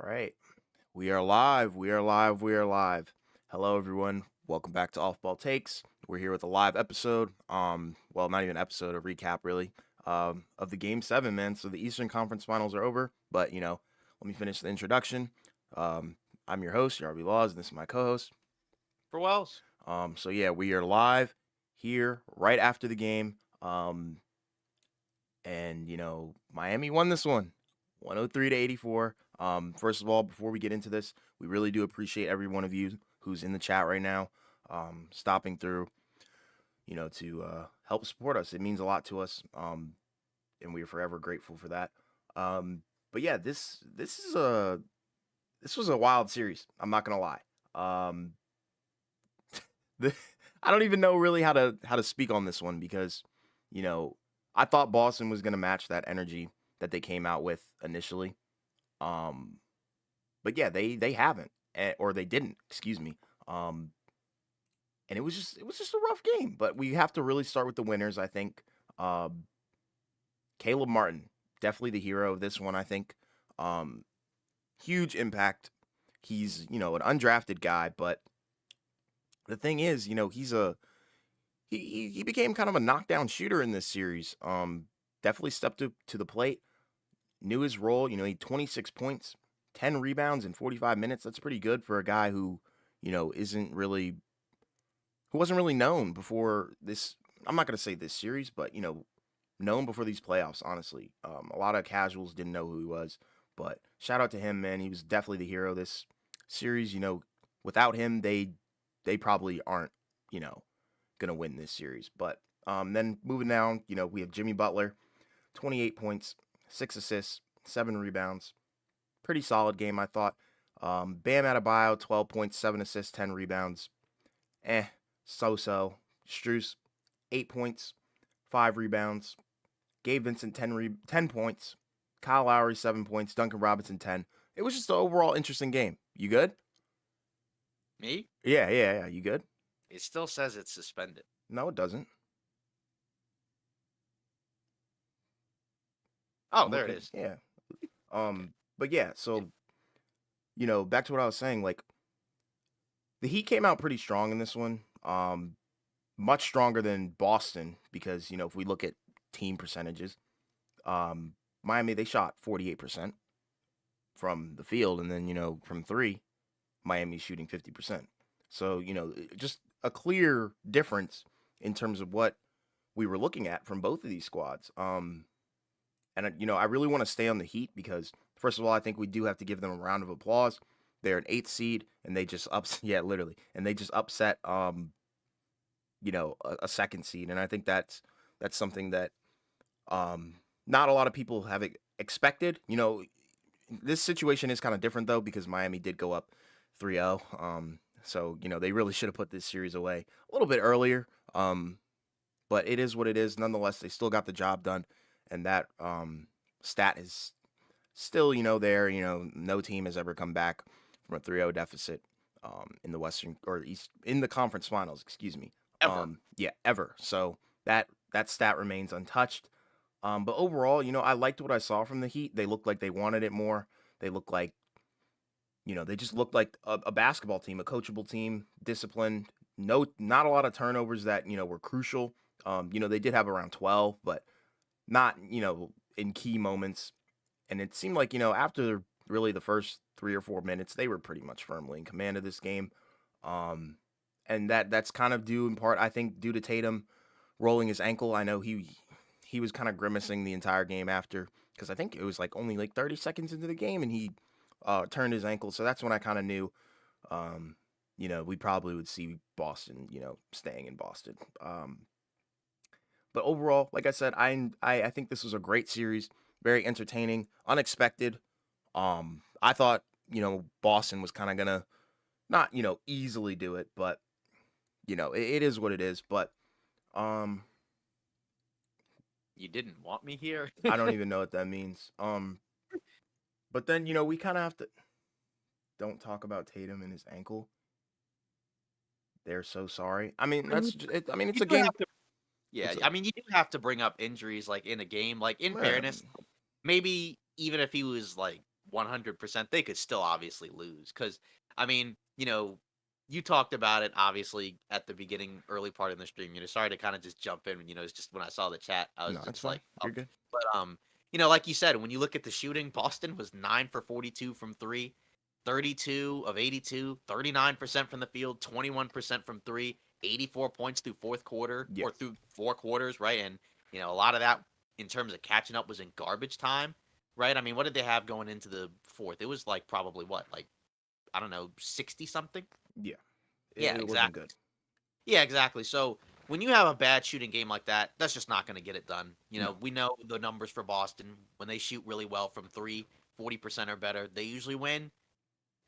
right. We are live. We are live. We are live. Hello, everyone. Welcome back to Off Ball Takes. We're here with a live episode. Well, not even episode, a recap, really, of the Game 7, man. So the Eastern Conference Finals are over, but, let me finish the introduction. I'm your host, Yarby Laws, and this is my co-host. For Wells. So yeah, we are live here right after the game. And Miami won this one, 103 to 84. First of all, before we get into this, we really do appreciate every one of you who's in the chat right now, stopping through, to help support us. It means a lot to us, and we are forever grateful for that. But yeah, this was a wild series. I'm not gonna lie. The, I don't even know really how to speak on this one because, you know, I thought Boston was gonna match that energy that they came out with initially. Um, but yeah, they haven't, or they didn't. Excuse me. Um, and it was just a rough game. But we have to really start with the winners. I think Caleb Martin, definitely the hero of this one. I think um, huge impact. He's an undrafted guy, but the thing is, he became kind of a knockdown shooter in this series. Definitely stepped up to the plate, knew his role. He had 26 points, 10 rebounds in 45 minutes. That's pretty good for a guy who, isn't really who wasn't really known before this. I'm not gonna say this series, but known before these playoffs. Honestly, a lot of casuals didn't know who he was, but shout out to him, man. He was definitely the hero of this series. Without him, they probably aren't, you know, gonna win this series. But then moving down, we have Jimmy Butler, 28 points, 6 assists, 7 rebounds. Pretty solid game, I thought. Bam Adebayo, 12 points, 7 assists, 10 rebounds. So-so. Struess, 8 points, 5 rebounds. Gabe Vincent, 10 points. Kyle Lowry, 7 points. Duncan Robinson, 10. It was just an overall interesting game. You good? Me? Yeah, yeah, yeah. You good? It still says it's suspended. No, it doesn't. Oh, I'm there it looking. is. Yeah. Okay. But yeah, so back to what I was saying, like the Heat came out pretty strong in this one. Much stronger than Boston because, if we look at team percentages, um, Miami they shot 48% from the field, and then from three, Miami's shooting 50%. So just a clear difference in terms of what we were looking at from both of these squads. And I really want to stay on the Heat because first of all, I think we do have to give them a round of applause. They're an eighth seed, and they just yeah, literally, and they just upset a second seed, and I think that's something that not a lot of people have expected. This situation is kind of different though because Miami did go up 3-0. So they really should have put this series away a little bit earlier. But it is what it is. Nonetheless, they still got the job done, and that stat is still there. No team has ever come back from a 3-0 deficit in the Western or East in the conference finals. Excuse me. Ever. Yeah, ever. So that stat remains untouched. But overall, I liked what I saw from the Heat. They looked like they wanted it more. They looked like, they just looked like a basketball team, a coachable team, disciplined. No, not a lot of turnovers that were crucial. They did have around 12, but not in key moments. And it seemed like after really the first 3 or 4 minutes, they were pretty much firmly in command of this game. Um, and that's kind of due in part, I think, due to Tatum rolling his ankle. I know he was kind of grimacing the entire game after because I think it was like only like 30 seconds into the game and he turned his ankle. So that's when I kind of knew, um, we probably would see Boston, staying in Boston. But overall, like I said, I think this was a great series, very entertaining, unexpected. I thought Boston was kind of gonna not easily do it, but it is what it is. But um, You didn't want me here? I don't even know what that means. But then we kind of have to don't talk about Tatum and his ankle. They're so sorry. I mean, I mean, I mean, it's you a do game. have to. Yeah, It's a I mean, you do have to bring up injuries like in a game. Like in man. fairness, maybe even if he was like 100%, they could still obviously lose. Because I mean, you talked about it obviously at the beginning, early part of the stream. Sorry to kind of just jump in. It's just when I saw the chat, I was No, it's just fine. like, oh. You're good. But like you said, when you look at the shooting, Boston was 9 for 42 from three, 32 of 82, 39% from the field, 21% from three, 84 points through fourth quarter Yeah. or through four quarters, right? And a lot of that in terms of catching up was in garbage time, right? I mean, what did they have going into the fourth? It was like probably what, like I don't know, 60 something? Yeah. Yeah, It wasn't exactly. good. Yeah, exactly. So when you have a bad shooting game like that, that's just not going to get it done. No. We know the numbers for Boston. When they shoot really well from three, 40% or better, they usually win.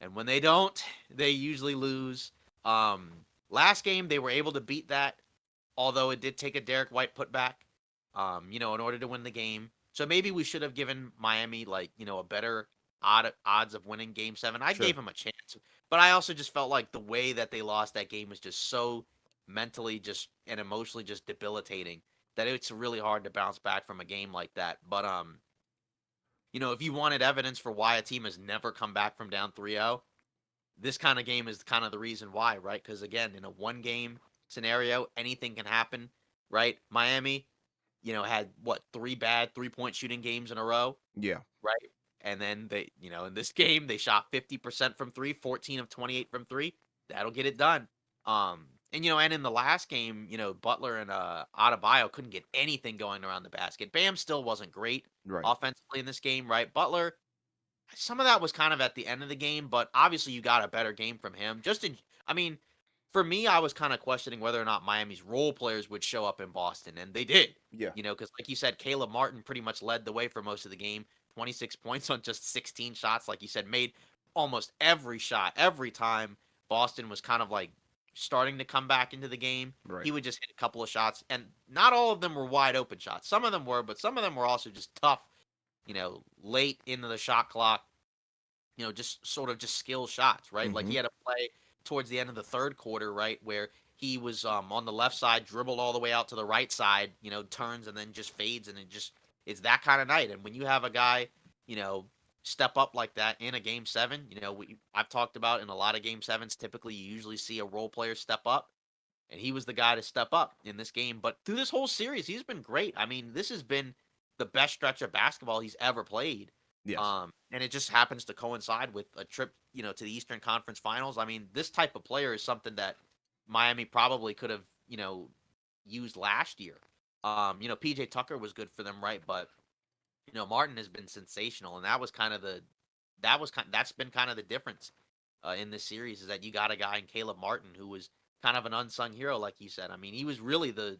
And when they don't, they usually lose. Um, Last game, they were able to beat that, although it did take a Derek White putback, in order to win the game. So maybe we should have given Miami, like, a better odds of winning game seven. I gave Sure. them a chance, but I also just felt like the way that they lost that game was just so mentally just and emotionally just debilitating that it's really hard to bounce back from a game like that. But if you wanted evidence for why a team has never come back from down 3-0, this kind of game is kind of the reason why, right? Because again, in a one game scenario, anything can happen, right? Miami, had what, three bad 3-point shooting games in a row, Yeah. right? And then they, in this game, they shot 50% from three, 14 of 28 from three. That'll get it done. And in the last game, Butler and Adebayo couldn't get anything going around the basket. Bam still wasn't great Right. offensively in this game, right? Butler, some of that was kind of at the end of the game, but obviously you got a better game from him. I mean, for me, I was kind of questioning whether or not Miami's role players would show up in Boston, and they did. Yeah. Because like you said, Caleb Martin pretty much led the way for most of the game. 26 points on just 16 shots, like you said, made almost every shot every time Boston was kind of like starting to come back into the game. Right. He would just hit a couple of shots, and not all of them were wide open shots. Some of them were, but some of them were also just tough, late into the shot clock, just sort of just skill shots, right? Like Mm-hmm. he had a play towards the end of the third quarter, right, where he was on the left side, dribbled all the way out to the right side, turns and then just fades, and it's that kind of night. And when you have a guy, you know, step up like that in a game seven, I've talked about in a lot of game sevens, typically you usually see a role player step up, and he was the guy to step up in this game. But through this whole series, he's been great. I mean, this has been the best stretch of basketball he's ever played. Yes. And it just happens to coincide with a trip, to the Eastern Conference Finals. I mean, this type of player is something that Miami probably could have, used last year. PJ Tucker was good for them, right? But Martin has been sensational, and that's been kind of the difference in this series is that you got a guy in Caleb Martin who was kind of an unsung hero, like you said. I mean, he was really the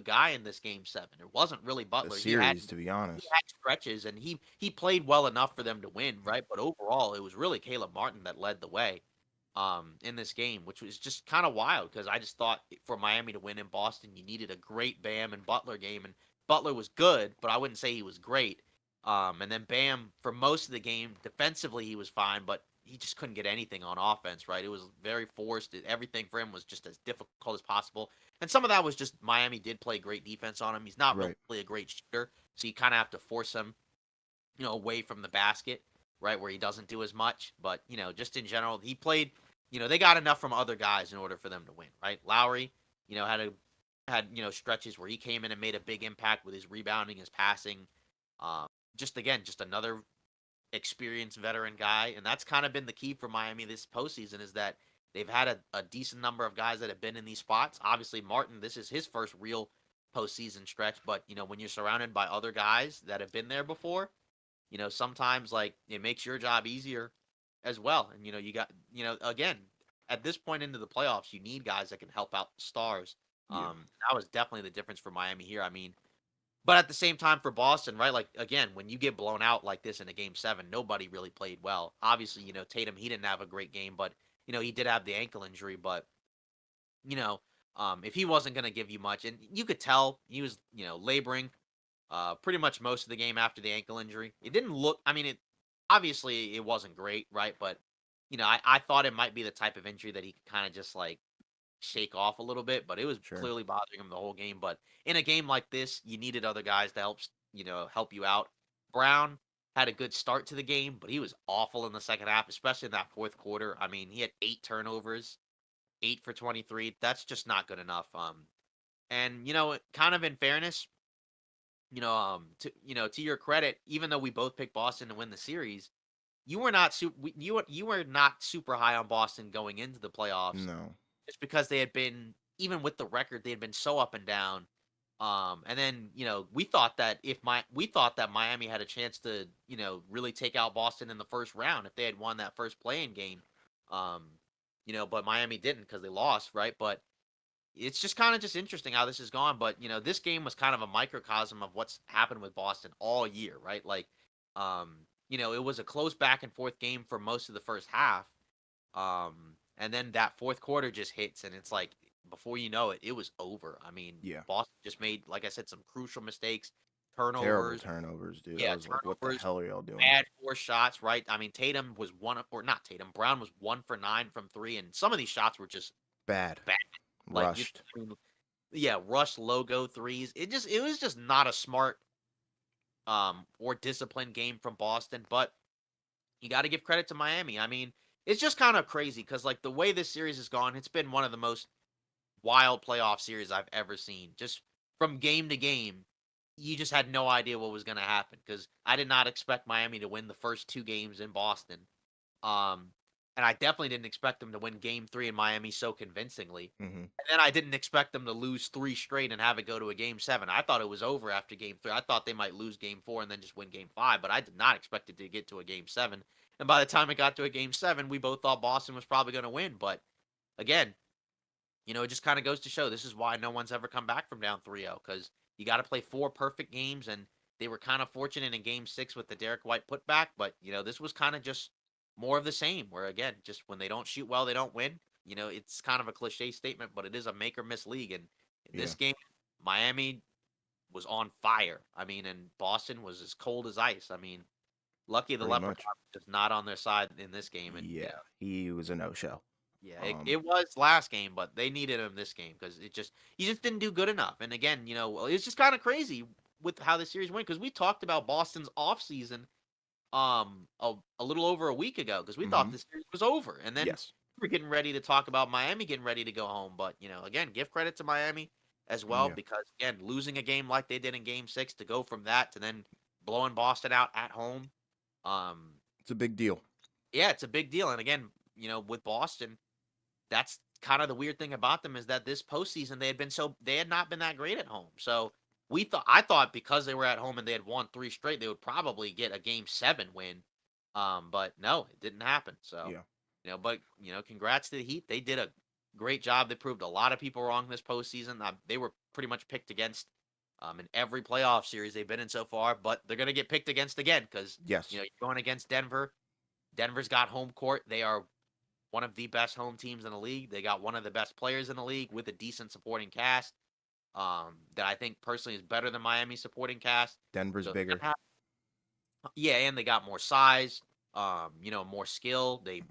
guy in this game seven. It wasn't really The Butler. series, to be He honest. had stretches, and he played well enough for them to win, right? But overall, it was really Caleb Martin that led the way in this game, which was just kind of wild because I just thought for Miami to win in Boston, you needed a great Bam and Butler game, and Butler was good, but I wouldn't say he was great. And then Bam, for most of the game, defensively he was fine, but he just couldn't get anything on offense, right? It was very forced. Everything for him was just as difficult as possible. And some of that was just Miami did play great defense on him. He's not Right. really a great shooter, so you kind of have to force him, away from the basket, right, where he doesn't do as much. But, just in general, he played, they got enough from other guys in order for them to win, right? Lowry, stretches where he came in and made a big impact with his rebounding, his passing. Um, just another experienced veteran guy, and that's kind of been the key for Miami this postseason is that they've had a decent number of guys that have been in these spots. Obviously, Martin, this is his first real postseason stretch, but when you're surrounded by other guys that have been there before, sometimes like it makes your job easier as well. And you got, again, at this point into the playoffs, you need guys that can help out the stars. Yeah. That was definitely the difference for Miami here. I mean, but at the same time for Boston, right? Like again, when you get blown out like this in a game seven, nobody really played well. Obviously, Tatum, he didn't have a great game, but he did have the ankle injury. But you know, if he wasn't going to give you much, and you could tell he was, laboring pretty much most of the game after the ankle injury. It didn't look. I mean, it obviously it wasn't great, right? But I thought it might be the type of injury that he could kind of just like shake off a little bit, but it was Sure. clearly bothering him the whole game. But in a game like this, you needed other guys to help, help you out. Brown, had a good start to the game, but he was awful in the second half, especially in that fourth quarter. I mean, he had 8 turnovers, 8 for 23. That's just not good enough. And kind of in fairness, to your credit, even though we both picked Boston to win the series, you were not super high on Boston going into the playoffs, No. just because they had been, even with the record, they had been so up and down. And then we thought that Miami had a chance to really take out Boston in the first round if they had won that first play-in game. Um, but Miami didn't because they lost, right? But it's just kind of just interesting how this has gone. But this game was kind of a microcosm of what's happened with Boston all year, right? Like, it was a close back and forth game for most of the first half. And then that fourth quarter just hits, and it's like before you know it, it was over. I mean, Yeah. Boston just made, like I said, some crucial mistakes, Terrible turnovers, turnovers, dude. I yeah, was like, what the turnovers, hell are y'all doing? bad forced shots, right? I mean, Tatum was or not Tatum, Brown was 1 for 9 from three, and some of these shots were just Bad. bad. Like Rushed. I mean, yeah, rush logo threes. It was just not a smart or disciplined game from Boston, but you got to give credit to Miami. I mean, it's just kind of crazy because like the way this series has gone, it's been one of the most wild playoff series I've ever seen. Just from game to game, you just had no idea what was going to happen because I did not expect Miami to win the first 2 games in Boston. Um, and I definitely didn't expect them to win game 3 in Miami so convincingly. Hmm. And then I didn't expect them to lose 3 straight and have it go to a game 7. I thought it was over after game 3. I thought they might lose game 4 and then just win game 5, but I did not expect it to get to a game 7. And by the time it got to a game 7, we both thought Boston was probably going to win. But again, it just kind of goes to show this is why no one's ever come back from down 3-0 because you got to play 4 perfect games. And they were kind of fortunate in game 6 with the Derek White putback. But, this was kind of just more of the same, where again, just when they don't shoot well, they don't win. It's kind of a cliche statement, but it is a make or miss league. And in Yeah. this game, Miami was on fire. I mean, and Boston was as cold as ice. I mean, lucky the Pretty much. Leprechaun was just not on their side in this game. And, Yeah. He was a no-show. yeah, it, Um, it was last game, but they needed him this game because he just didn't do good enough. And again, it's just kind of crazy with how the series went because we talked about Boston's offseason a little over a week ago because we thought mhm. the series was over, and then Yes. we're getting ready to talk about Miami getting ready to go home. But again, give credit to Miami as well Yeah. because again, losing a game like they did in Game 6 to go from that to then blowing Boston out at home, um, It's a big deal. yeah, it's a big deal. And again, with Boston, that's kind of the weird thing about them is that this postseason they had not been that great at home. So I thought because they were at home and they had won 3 straight, they would probably get a game 7 win. But no, it didn't happen. So Yeah. but congrats to the Heat. They did a great job. They proved a lot of people wrong this postseason. They were pretty much picked against in every playoff series they've been in so far, but they're gonna get picked against again because Yes. you're going against Denver. Denver's got home court. They are one of the best home teams in the league. They got one of the best players in the league with a decent supporting cast. That I think personally is better than Miami's supporting cast. Denver's So bigger. yeah, and they got more size. More skill. They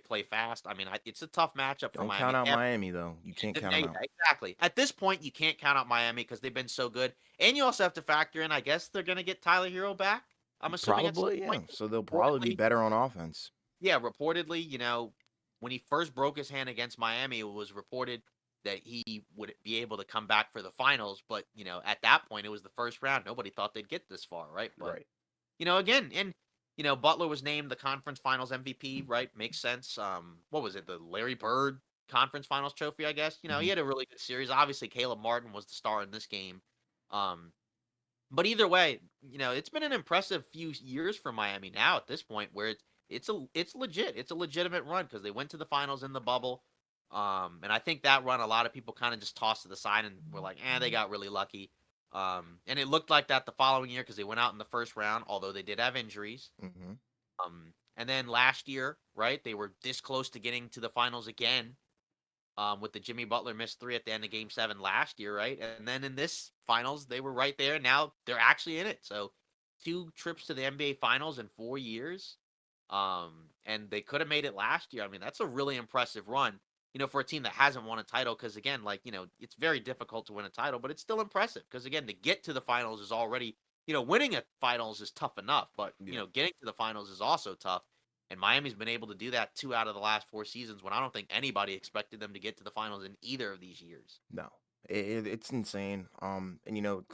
play fast. I mean, it's a tough matchup for Don't count Miami. out Miami though. You can't count them out. Exactly. At this point, you can't count out Miami because they've been so good, and you also have to factor in. I guess they're gonna get Tyler Hero back. I'm assuming at some Probably, yeah. point. So they'll probably be Reportedly, better on offense. yeah, reportedly, when he first broke his hand against Miami, it was reported that he would be able to come back for the finals. But, at that point, it was the first round. Nobody thought they'd get this far, right? But, Right. again, and, Butler was named the conference finals MVP, right? Makes sense. What was it? The Larry Bird conference finals trophy, I guess. He Hmm. had a really good series. Obviously, Caleb Martin was the star in this game. Um, but either way, it's been an impressive few years for Miami now at this point where it's legit. It's a legitimate run because they went to the finals in the bubble. And I think that run a lot of people kind of just tossed to the side and were like, they got really lucky. And it looked like that the following year because they went out in the first round, although they did have injuries. Hmm. And then last year, right, they were this close to getting to the finals again with the Jimmy Butler missed 3 at the end of Game 7 last year, right? And then in this finals, they were right there. Now they're actually in it. So 2 trips to the NBA Finals in 4 years. And they could have made it last year. I mean, that's a really impressive run, for a team that hasn't won a title. Because again, like, it's very difficult to win a title, but it's still impressive. Because again, to get to the finals is already winning at finals is tough enough, but Yeah. getting to the finals is also tough. And Miami's been able to do that 2 out of the last 4 seasons when I don't think anybody expected them to get to the finals in either of these years. No, it's insane. And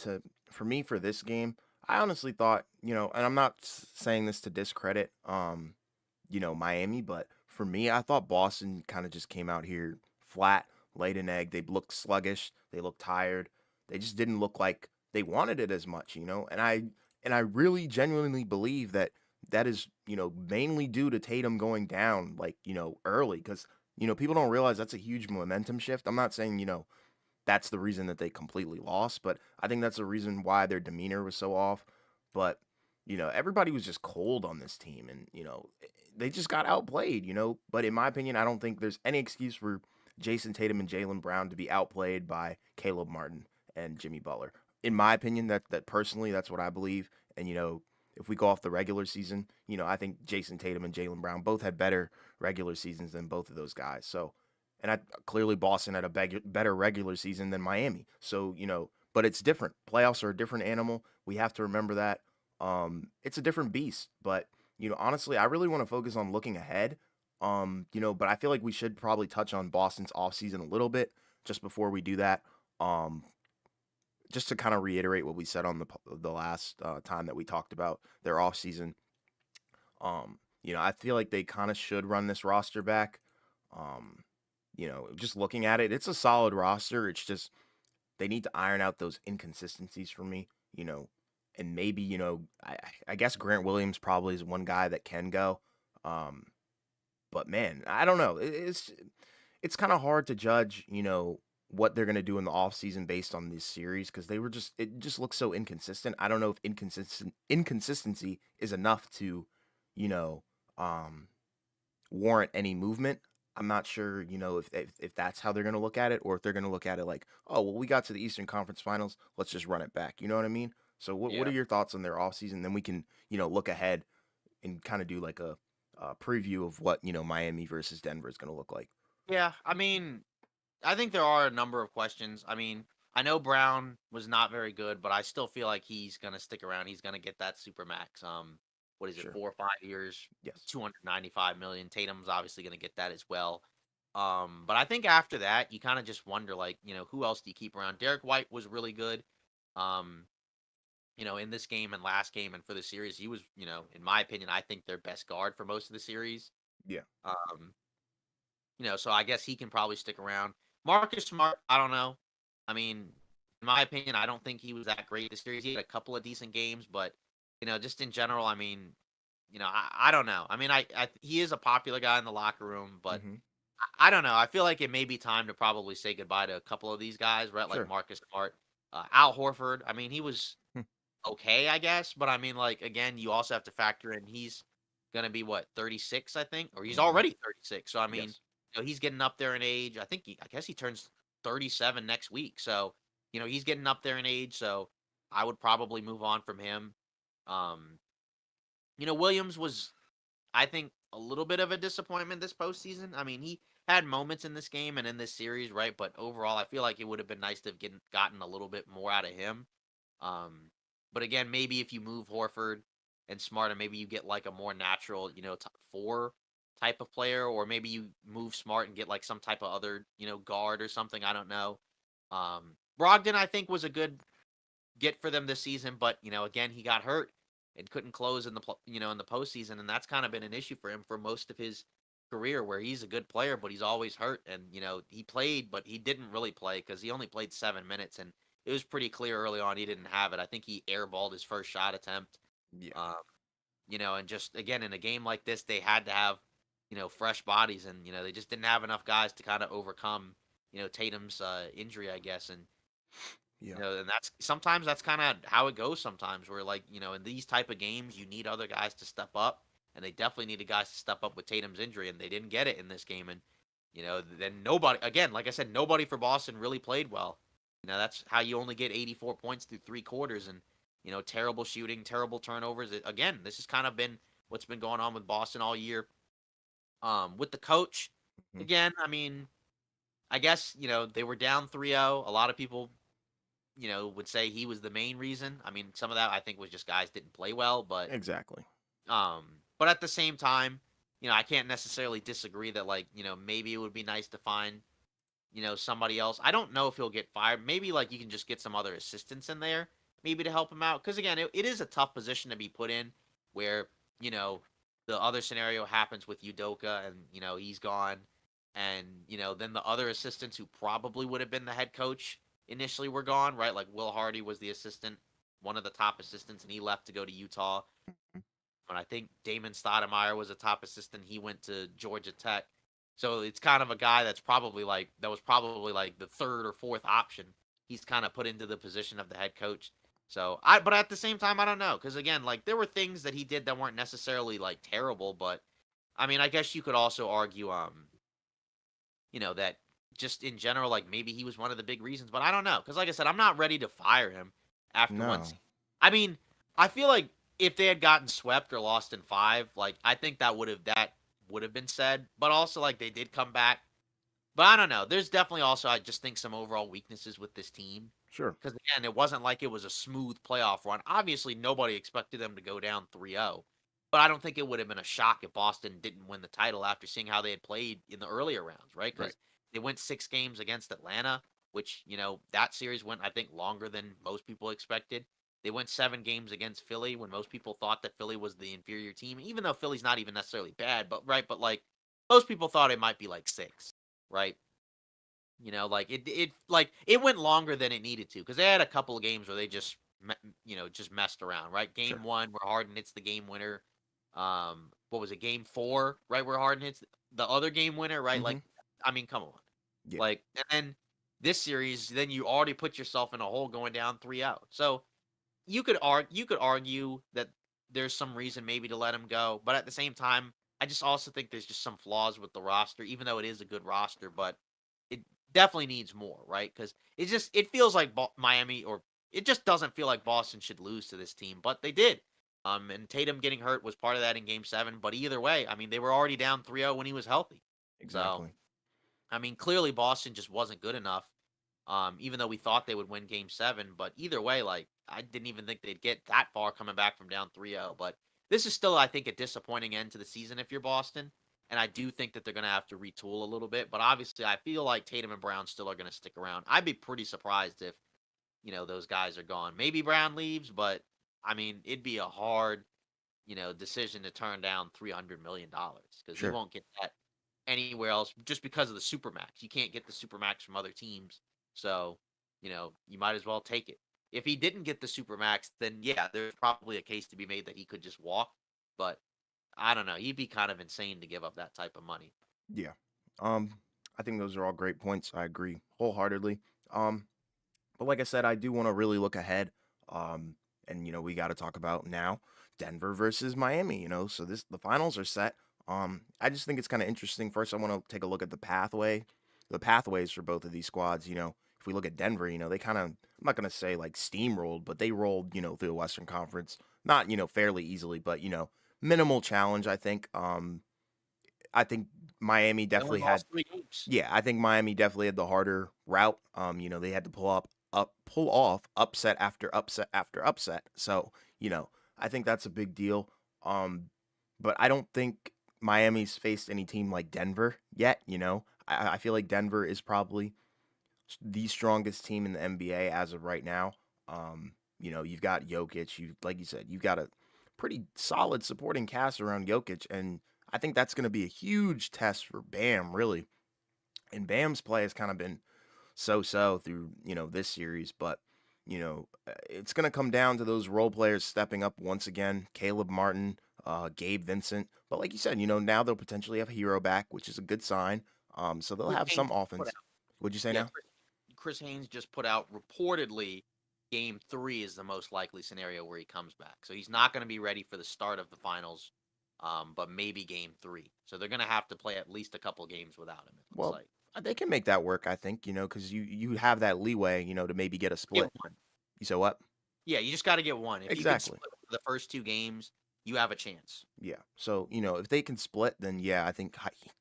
to for me for this game, I honestly thought, and I'm not saying this to discredit, Miami, but for me, I thought Boston kind of just came out here flat, laid an egg. They looked sluggish. They looked tired. They just didn't look like they wanted it as much. And I really genuinely believe that that is, mainly due to Tatum going down like, early because people don't realize that's a huge momentum shift. I'm not saying, that's the reason that they completely lost, but I think that's the reason why their demeanor was so off. But, everybody was just cold on this team and, they just got outplayed. But in my opinion, I don't think there's any excuse for Jason Tatum and Jalen Brown to be outplayed by Caleb Martin and Jimmy Butler. In my opinion, that personally, that's what I believe. And, if we go off the regular season, I think Jason Tatum and Jalen Brown both had better regular seasons than both of those guys. So, and clearly Boston had a better regular season than Miami. So, but it's different. Playoffs are a different animal. We have to remember that. It's a different beast. But, honestly, I really want to focus on looking ahead. But I feel like we should probably touch on Boston's offseason a little bit just before we do that. Um, just to kind of reiterate what we said on the last time that we talked about their offseason. I feel like they kind of should run this roster back. Um, just looking at it, it's a solid roster. It's just they need to iron out those inconsistencies for me, and maybe, I guess Grant Williams probably is one guy that can go. Um, but man, I don't know. It's kind of hard to judge, what they're gonna do in the offseason based on this series because it just looks so inconsistent. I don't know if inconsistency is enough to, you know, um warrant any movement. I'm not sure, if that's how they're going to look at it or if they're going to look at it like, oh, well, we got to the Eastern Conference Finals, let's just run it back. You know what I mean? So what Yeah. are your thoughts on their offseason? Then we can, look ahead and kind of do like a preview of what, Miami versus Denver is going to look like. Yeah. I mean, I think there are a number of questions. I mean, I know Brown was not very good, but I still feel like he's gonna stick around. He's gonna get that super max. What is it, Sure. 4 or 5 years, Yes. 295 million. Tatum's obviously gonna get that as well. But I think after that, you kind of just wonder, like, who else do you keep around? Derek White was really good. Um, in this game and last game and for the series, he was, in my opinion, I think their best guard for most of the series. Yeah. Um, so I guess he can probably stick around. Marcus Smart, I don't know. I mean, in my opinion, I don't think he was that great this series. He had a couple of decent games, but just in general, I mean, I don't know. I mean, he is a popular guy in the locker room, but Hmm. I don't know. I feel like it may be time to probably say goodbye to a couple of these guys, right? Like Sure. Marcus Smart, Al Horford. I mean, he was Hmm. okay, I guess, but I mean, like again, you also have to factor in he's gonna be what 36, I think, or he's Hmm. already 36. So I mean, Yes. he's getting up there in age. I guess he turns 37 next week. So he's getting up there in age. So I would probably move on from him. Um, Williams was, I think, a little bit of a disappointment this postseason. I mean, he had moments in this game and in this series, right? But overall, I feel like it would have been nice to have gotten a little bit more out of him. Um, but again, maybe if you move Horford and Smart, and maybe you get like a more natural, top four type of player, or maybe you move Smart and get like some type of other, guard or something. I don't know. Brogdon, I think, was a good get for them this season, but again, he got hurt and couldn't close in in the postseason, and that's kind of been an issue for him for most of his career, where he's a good player, but he's always hurt. And he played, but he didn't really play because he only played 7 minutes, and it was pretty clear early on he didn't have it. I think he airballed his first shot attempt. Yeah. Um, and just again in a game like this, they had to have fresh bodies, and they just didn't have enough guys to kind of overcome Tatum's injury, I guess, and Yeah. and that's kind of how it goes sometimes where like, in these type of games you need other guys to step up, and they definitely needed guys to step up with Tatum's injury, and they didn't get it in this game. And then nobody, again, like I said, nobody for Boston really played well. That's how you only get 84 points through 3 quarters, and terrible shooting, terrible turnovers. Again, this has kind of been what's been going on with Boston all year. With the coach, Hmm. again, I mean, I guess, they were down 3-0. A lot of people would say he was the main reason. I mean, some of that I think was just guys didn't play well, but Exactly. at the same time, I can't necessarily disagree that like, maybe it would be nice to find, somebody else. I don't know if he'll get fired. Maybe like you can just get some other assistants in there, maybe to help him out. Because again, it is a tough position to be put in where, you know, the other scenario happens with Udoka and, he's gone. And, then the other assistants who probably would have been the head coach initially were gone, right? Like Will Hardy was the assistant, one of the top assistants, and he left to go to Utah. And I think Damon Stoudemire was a top assistant. He went to Georgia Tech. So it's kind of a guy that was probably like the third or fourth option. He's kind of put into the position of the head coach. But at the same time, I don't know. Cause again, like there were things that he did that weren't necessarily like terrible, but I mean, I guess you could also argue, that just in general, like maybe he was one of the big reasons, but I don't know. Cause like I said, I'm not ready to fire him after one No. season. I mean, I feel like if they had gotten swept or lost in five, like I think that would have been said. But also like they did come back. But I don't know. There's definitely also I just think some overall weaknesses with this team. Sure. Because again, it wasn't like it was a smooth playoff run. Obviously, nobody expected them to go down 3-0. But I don't think it would have been a shock if Boston didn't win the title after seeing how they had played in the earlier rounds, right? Right. Because they went 6 games against Atlanta, which, that series went, I think, longer than most people expected. They went 7 games against Philly when most people thought that Philly was the inferior team, even though Philly's not even necessarily bad, but right, but like most people thought it might be like 6, right? Like it went longer than it needed to because they had a couple of games where they just just messed around, right? Game Sure. one where Harden hits the game winner. What was it? Game four, right? Where Harden hits the other game winner, right? Mm-hmm. Like, I mean, come on, Yeah. like, and then this series, then you already put yourself in a hole going down 3-0. So you could argue that there's some reason maybe to let him go, but at the same time, I just also think there's just some flaws with the roster, even though it is a good roster, but it definitely needs more, right? Because it feels like Miami, or it just doesn't feel like Boston should lose to this team, but they did. And Tatum getting hurt was part of that in Game 7, but either way, I mean, they were already down 3-0 when he was healthy. So, Exactly. I mean, clearly Boston just wasn't good enough. Even though we thought they would win Game 7, but either way, like I didn't even think they'd get that far coming back from down 3-0. But this is still, I think, a disappointing end to the season if you're Boston. And I do think that they're going to have to retool a little bit. But obviously, I feel like Tatum and Brown still are going to stick around. I'd be pretty surprised if, those guys are gone. Maybe Brown leaves, but I mean, it'd be a hard, decision to turn down $300 million because he Sure. won't get that anywhere else just because of the supermax. You can't get the supermax from other teams. So, you might as well take it. If he didn't get the supermax, then yeah, there's probably a case to be made that he could just walk. But I don't know. He'd be kind of insane to give up that type of money. Yeah. Um, I think those are all great points. I agree wholeheartedly. Um, but like I said, I do want to really look ahead. Um, and we got to talk about now Denver versus Miami. So the finals are set. I just think it's kind of interesting. First, I want to take a look at the pathways for both of these squads. If we look at Denver, they kind of, I'm not gonna say like steamrolled, but they rolled, through the Western Conference, not fairly easily, but minimal challenge. I think Miami They only definitely had lost 3 games. yeah, I think Miami definitely had the harder route. They had to pull off upset after upset after upset. So, I think that's a big deal. Um, but I don't think Miami's faced any team like Denver yet. I feel like Denver is probably the strongest team in the NBA as of right now. You've got Jokic, like you said, you've got a pretty solid supporting cast around Jokic, and I think that's going to be a huge test for Bam, really. And Bam's play has kind of been so through this series, but it's going to come down to those role players stepping up once again. Caleb Martin, Gabe Vincent, but like you said, now they'll potentially have Hero back, which is a good sign. So they'll Chris have Haynes some put offense. out, Would you say yeah, now? Chris Haynes just put out reportedly Game 3 is the most likely scenario where he comes back. So he's not going to be ready for the start of the finals, but maybe Game 3. So they're going to have to play at least a couple games without him. It looks Well, like they can make that work, I think. Because you have that leeway, to maybe get a get split. one. You say what? Yeah, you just got to get one. If you can Exactly. split the first 2 games, you have a chance. Yeah. So, if they can split, then yeah, I think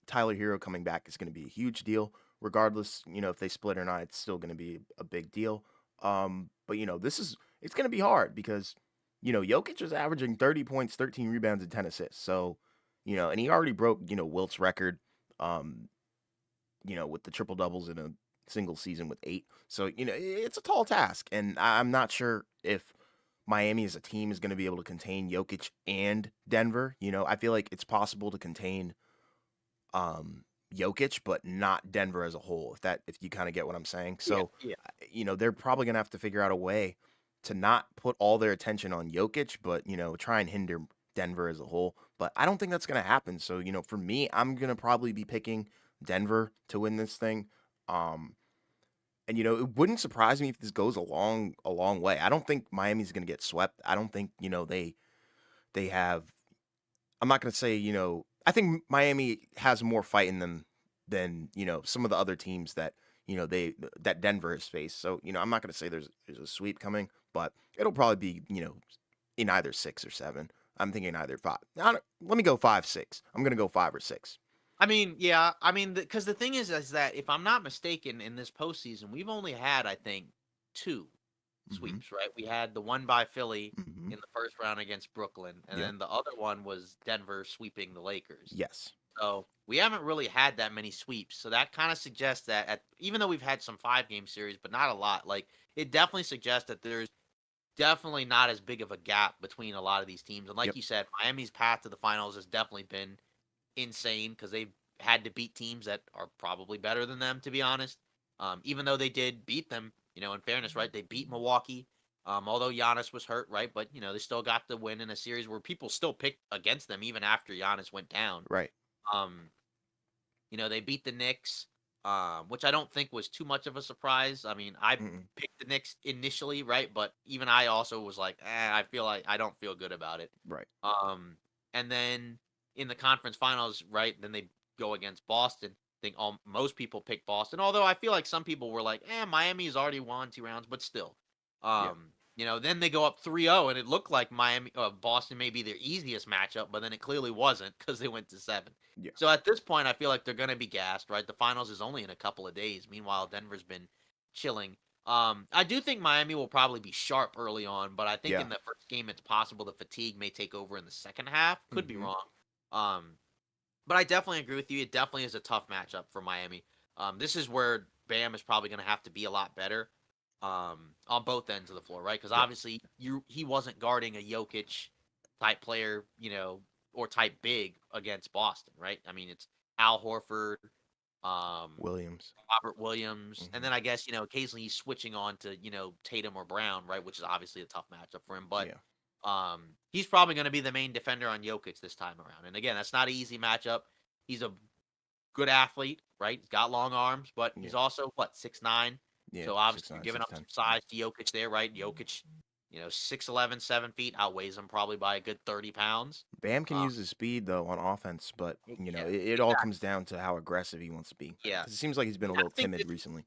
Tyler Hero coming back is going to be a huge deal. Regardless, if they split or not, it's still going to be a big deal. But it's going to be hard because Jokic is averaging 30 points, 13 rebounds, and 10 assists. So, and he already broke Wilt's record, um, with the triple doubles in a single season with 8. So, it's a tall task, and I'm not sure if Miami as a team is going to be able to contain Jokic and Denver. I feel like it's possible to contain Jokic, but not Denver as a whole. If you kind of get what I'm saying. Yeah, So, yeah. they're probably gonna have to figure out a way to not put all their attention on Jokic, but try and hinder Denver as a whole. But I don't think that's gonna happen. So, for me, I'm gonna probably be picking Denver to win this thing. Um, and it wouldn't surprise me if this goes a long way. I don't think Miami's gonna get swept. I don't think they have. I'm not gonna say I think Miami has more fight in them than some of the other teams that Denver has faced. So I'm not gonna say there's a sweep coming, but it'll probably be in either 6 or 7. I'm thinking either 5. Let me go 5, 6. I'm gonna go 5 or 6. I mean, yeah. I mean, because the thing is that if I'm not mistaken, in this postseason, we've only had, I think, 2 Hmm. sweeps, right? We had the one by Philly Hmm. in the first round against Brooklyn, and Yep. then the other one was Denver sweeping the Lakers. Yes. So we haven't really had that many sweeps. So that kind of suggests that even though we've had some 5 game series, but not a lot, like it definitely suggests that there's definitely not as big of a gap between a lot of these teams. And like Yep. you said, Miami's path to the finals has definitely been insane because they've had to beat teams that are probably better than them, to be honest. Even though they did beat them, in fairness, right? They beat Milwaukee. Although Giannis was hurt, right? But they still got the win in a series where people still picked against them even after Giannis went down. Right. Um, they beat the Knicks, which I don't think was too much of a surprise. I mean, I Mm-mm. picked the Knicks initially, right? But even I also was like, I feel like I don't feel good about it. Right. And then in the conference finals, right? Then they go against Boston. I think most people picked Boston, although I feel like some people were like, Miami has already won 2 rounds, but still. Yeah. Then they go up 3-0, and it looked like Boston may be their easiest matchup, but then it clearly wasn't because they went to 7. Yeah. So at this point, I feel like they're going to be gassed, right? The finals is only in a couple of days. Meanwhile, Denver's been chilling. I do think Miami will probably be sharp early on, but I think Yeah. in the first game, it's possible the fatigue may take over in the second half. Could be Hmm. wrong. Um, but I definitely agree with you. It definitely is a tough matchup for Miami. This is where Bam is probably going to have to be a lot better on both ends of the floor, right? Because Yep. obviously he wasn't guarding a Jokic type player, or type big against Boston, right? I mean, it's Al Horford, Williams. Robert Williams, and Hmm. then I guess occasionally he's switching on to Tatum or Brown, right? Which is obviously a tough matchup for him, but Yeah. he's probably going to be the main defender on Jokic this time around. And again, that's not an easy matchup. He's a good athlete, right? He's got long arms, but he's Yeah. also what 6'9". Yeah. So Six obviously you're nine, giving six up ten. some size to Jokic there, right? Jokic, 6'11", 7 feet, outweighs him probably by a good 30 pounds. Bam can Uh, use his speed though on offense, but yeah, it all exactly. comes down to how aggressive he wants to be. Yeah, Because it seems like he's been a I little think timid this. recently.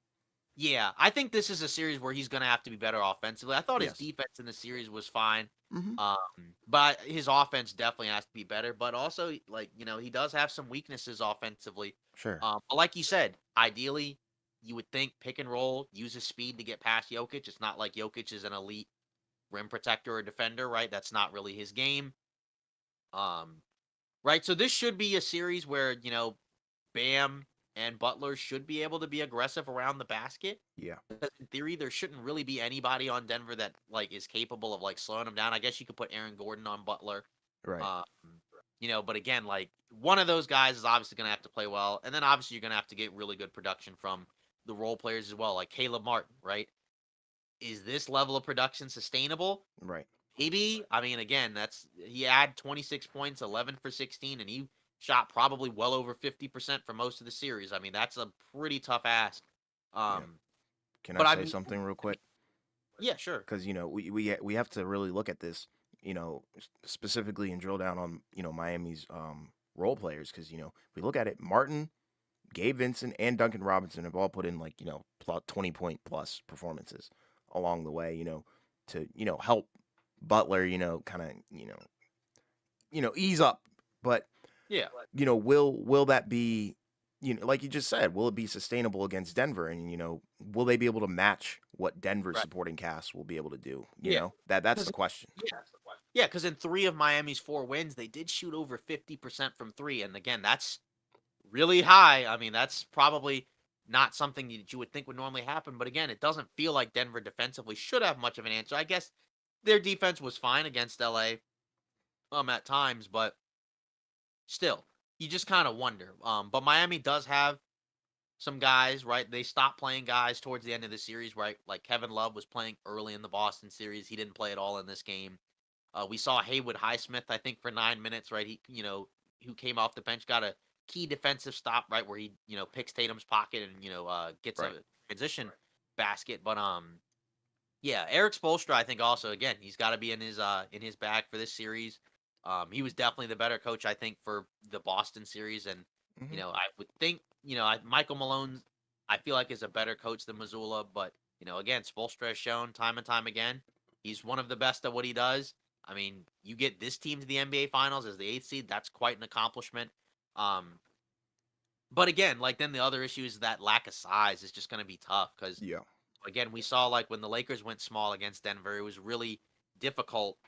Yeah, I think this is a series where he's going to have to be better offensively. I thought his Yes. defense in the series was fine, Hmm. um, but his offense definitely has to be better. But also, like he does have some weaknesses offensively. Sure. But like you said, ideally, you would think pick and roll, use his speed to get past Jokic. It's not like Jokic is an elite rim protector or defender, right? That's not really his game. Um, right. So this should be a series where Bam and Butler should be able to be aggressive around the basket. Yeah. Because in theory, there shouldn't really be anybody on Denver that like is capable of like slowing them down. I guess you could put Aaron Gordon on Butler. Right. Um, but again, like one of those guys is obviously going to have to play well, and then obviously you're going to have to get really good production from the role players as well, like Caleb Martin, right? Is this level of production sustainable? Right. Maybe. I mean, again, he had 26 points, 11 for 16, and he shot probably well over 50% for most of the series. I mean, that's a pretty tough ask. Yeah. Um, Can I but I say mean, something real quick? yeah, sure. Because we have to really look at this, specifically and drill down on Miami's role players. Because we look at it, Martin, Gabe Vincent, and Duncan Robinson have all put in like 20-point plus performances along the way. To help Butler, kind of ease up. But Yeah. will that be? like you just said, will it be sustainable against Denver? And will they be able to match what Denver's Right. supporting cast will be able to do? Yeah. That's Because the question. yeah. Yeah, because in 3 of Miami's 4 wins, they did shoot over 50% from 3, and again, that's really high. I mean, that's probably not something that you would think would normally happen, but again, it doesn't feel like Denver defensively should have much of an answer. I guess their defense was fine against LA at times, but still, you just kind of wonder. But Miami does have some guys, right? They stopped playing guys towards the end of the series, right? Like Kevin Love was playing early in the Boston series. He didn't play at all in this game. We saw Haywood Highsmith, I think, for 9 minutes, right? Who came off the bench, got a key defensive stop, right, where he, picks Tatum's pocket and gets a Right. transition basket. But yeah, Eric Spoelstra, I think also again he's got to be in his bag for this series. He was definitely the better coach, I think, for the Boston series, and Hmm. I would think Michael Malone, I feel like is a better coach than Missoula, but again, Spoelstra has shown time and time again he's one of the best at what he does. I mean, you get this team to the NBA Finals as the eighth seed, that's quite an accomplishment. Um, but again, like then the other issue is that lack of size is just going to be tough because Yeah. again, we saw like when the Lakers went small against Denver, it was really difficult,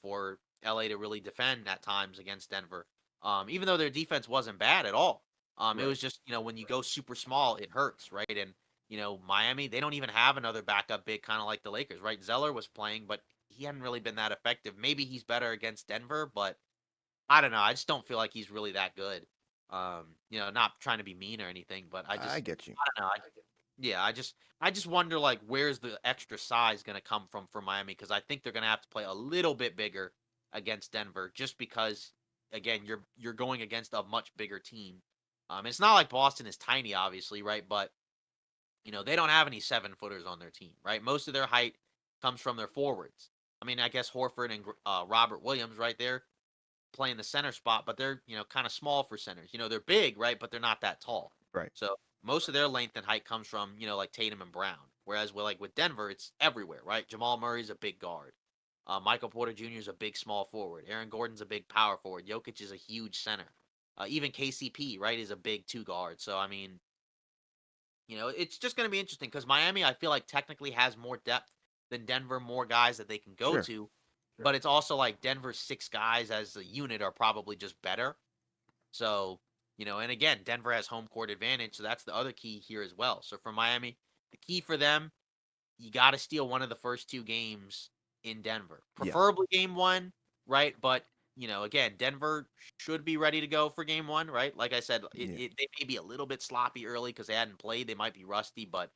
for LA to really defend at times against Denver. Even though their defense wasn't bad at all. It Right. was just, when you go super small, it hurts, right? And, Miami, they don't even have another backup big, kind of like the Lakers, right? Zeller was playing, but he hadn't really been that effective. Maybe he's better against Denver, but I don't know. I just don't feel like he's really that good. Not trying to be mean or anything, but I get you. I don't know. Yeah, I just wonder like where's the extra size going to come from for Miami because I think they're going to have to play a little bit bigger against Denver just because again you're going against a much bigger team. It's not like Boston is tiny, obviously, right? But they don't have any 7 footers on their team, right? Most of their height comes from their forwards. I mean, I guess Horford and Robert Williams, right there, playing the center spot, but they're, kind of small for centers. They're big, right? But they're not that tall. Right. So most of their length and height comes from, like Tatum and Brown. Whereas with Denver, it's everywhere, right? Jamal Murray's a big guard. Michael Porter Jr. is a big small forward. Aaron Gordon's a big power forward. Jokic is a huge center. Even KCP, right, is a big two guard. So I mean, it's just going to be interesting because Miami, I feel like technically has more depth than Denver, more guys that they can go Sure. to. But it's also like Denver's 6 guys as a unit are probably just better. So, and again, Denver has home court advantage. So that's the other key here as well. So for Miami, the key for them, you got to steal one of the first 2 games in Denver, Yeah. preferably game one, right? But, again, Denver should be ready to go for game one, right? Like I said, Yeah. they may be a little bit sloppy early because they hadn't played. They might be rusty, but,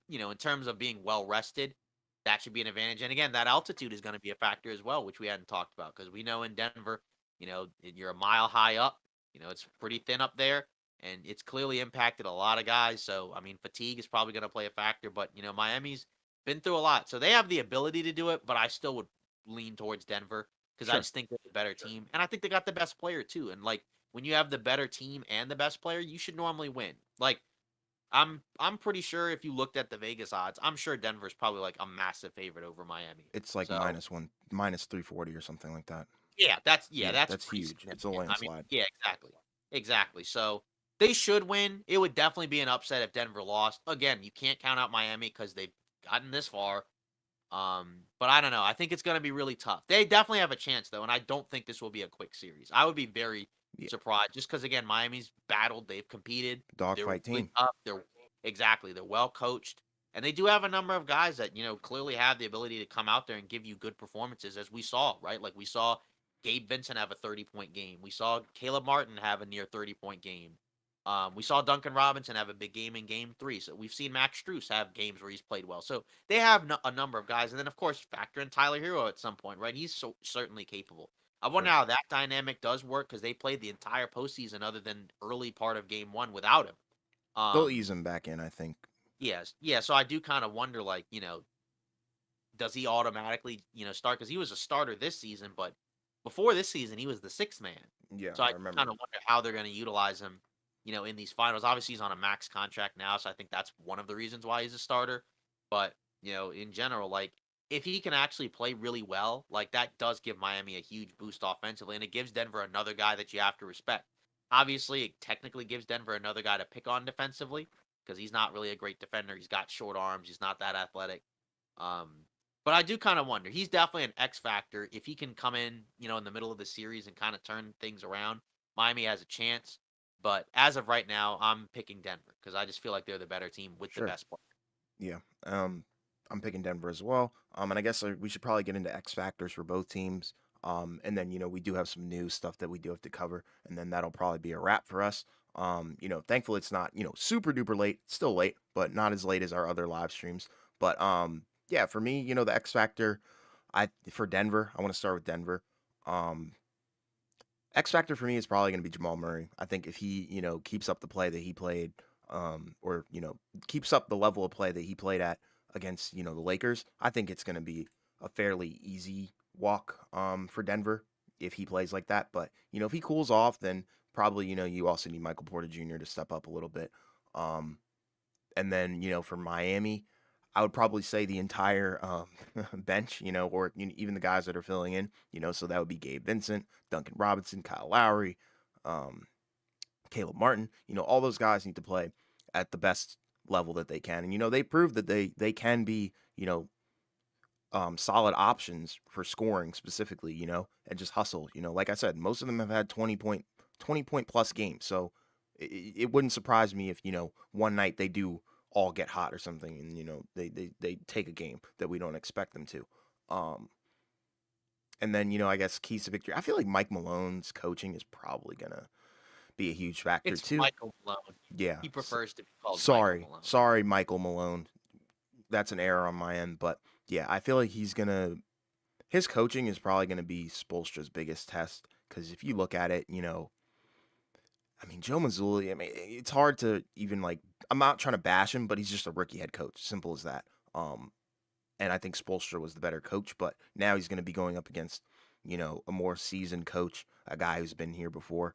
in terms of being well rested, that should be an advantage. And again, that altitude is going to be a factor as well, which we hadn't talked about because we know in Denver, you're a mile high up. It's pretty thin up there, and it's clearly impacted a lot of guys. So, I mean, fatigue is probably going to play a factor. But Miami's been through a lot, so they have the ability to do it. But I still would lean towards Denver because I Sure. just think they're the better team, and I think they got the best player too. And like when you have the better team and the best player, you should normally win. Like I'm pretty sure if you looked at the Vegas odds, I'm sure Denver's probably like a massive favorite over Miami. It's like So minus 340 or something like that. yeah, Yeah, that's that's pretty huge. It's a significant. I mean, landslide. yeah, exactly. Exactly. So they should win. It would definitely be an upset if Denver lost. Again, you can't count out Miami because they've gotten this far. But I don't know. I think it's going to be really tough. They definitely have a chance though, and I don't think this will be a quick series. I would be very Yeah. surprised just because again, Miami's battled, they've competed, they're Dogfight really team. tough. They're exactly, they're well coached, and they do have a number of guys that clearly have the ability to come out there and give you good performances, as we saw, right? Like we saw Gabe Vincent have a 30-point game. We saw Caleb Martin have a near 30-point game. We saw Duncan Robinson have a big game in game 3. So we've seen Max Strus have games where he's played well. So they have a number of guys. And then, of course, factor in Tyler Hero at some point, right? He's certainly capable. I wonder Sure. how that dynamic does work because they played the entire postseason other than early part of game 1 without him. They'll Um, ease him back in, I think. yes. Yeah. So I do kind of wonder, like, does he automatically, start? Because he was a starter this season, but before this season, he was the sixth man. Yeah, So I I remember. kind of wonder how they're going to utilize him, in these finals. Obviously, he's on a max contract now, so I think that's one of the reasons why he's a starter. But in general, like if he can actually play really well, like that does give Miami a huge boost offensively, and it gives Denver another guy that you have to respect. Obviously, it technically gives Denver another guy to pick on defensively because he's not really a great defender. He's got short arms. He's not that athletic. Um, but I do kind of wonder. He's definitely an X factor. If he can come in, in the middle of the series and kind of turn things around, Miami has a chance. But as of right now, I'm picking Denver because I just feel like they're the better team with the Sure. best player. Yeah. I'm picking Denver as well. And I guess we should probably get into X factors for both teams. And then we do have some new stuff that we do have to cover, and then that'll probably be a wrap for us. Thankfully it's not super duper late. It's still late, but not as late as our other live streams. But yeah, for me, the X factor, for Denver, I want to start with Denver. Um, X factor for me is probably going to be Jamal Murray. I think if he, keeps up the play that he played, or keeps up the level of play that he played at against, the Lakers, I think it's going to be a fairly easy walk, for Denver if he plays like that. But if he cools off, then probably you also need Michael Porter Jr. to step up a little bit. Um, and then, for Miami, I would probably say the entire bench, or even the guys that are filling in, so that would be Gabe Vincent, Duncan Robinson, Kyle Lowry, um, Caleb Martin, all those guys need to play at the best level that they can. And, they proved that they can be, solid options for scoring specifically, and just hustle. Like I said, most of them have had 20 point plus games. So it wouldn't surprise me if, one night they do all get hot or something and, they take a game that we don't expect them to. Um, and then, I guess keys to victory. I feel like Mike Malone's coaching is probably going to be a huge factor It's too. Michael Malone. Yeah. He prefers to be called Michael Sorry. Malone. Sorry, Michael Malone. That's an error on my end. But yeah, I feel like his coaching is probably going to be Spoelstra's biggest test. Because if you look at it, I mean, Joe Mazzulla, I mean, it's hard to even I'm not trying to bash him, but he's just a rookie head coach. Simple as that. And I think Spoelstra was the better coach, but now he's going to be going up against, a more seasoned coach, a guy who's been here before.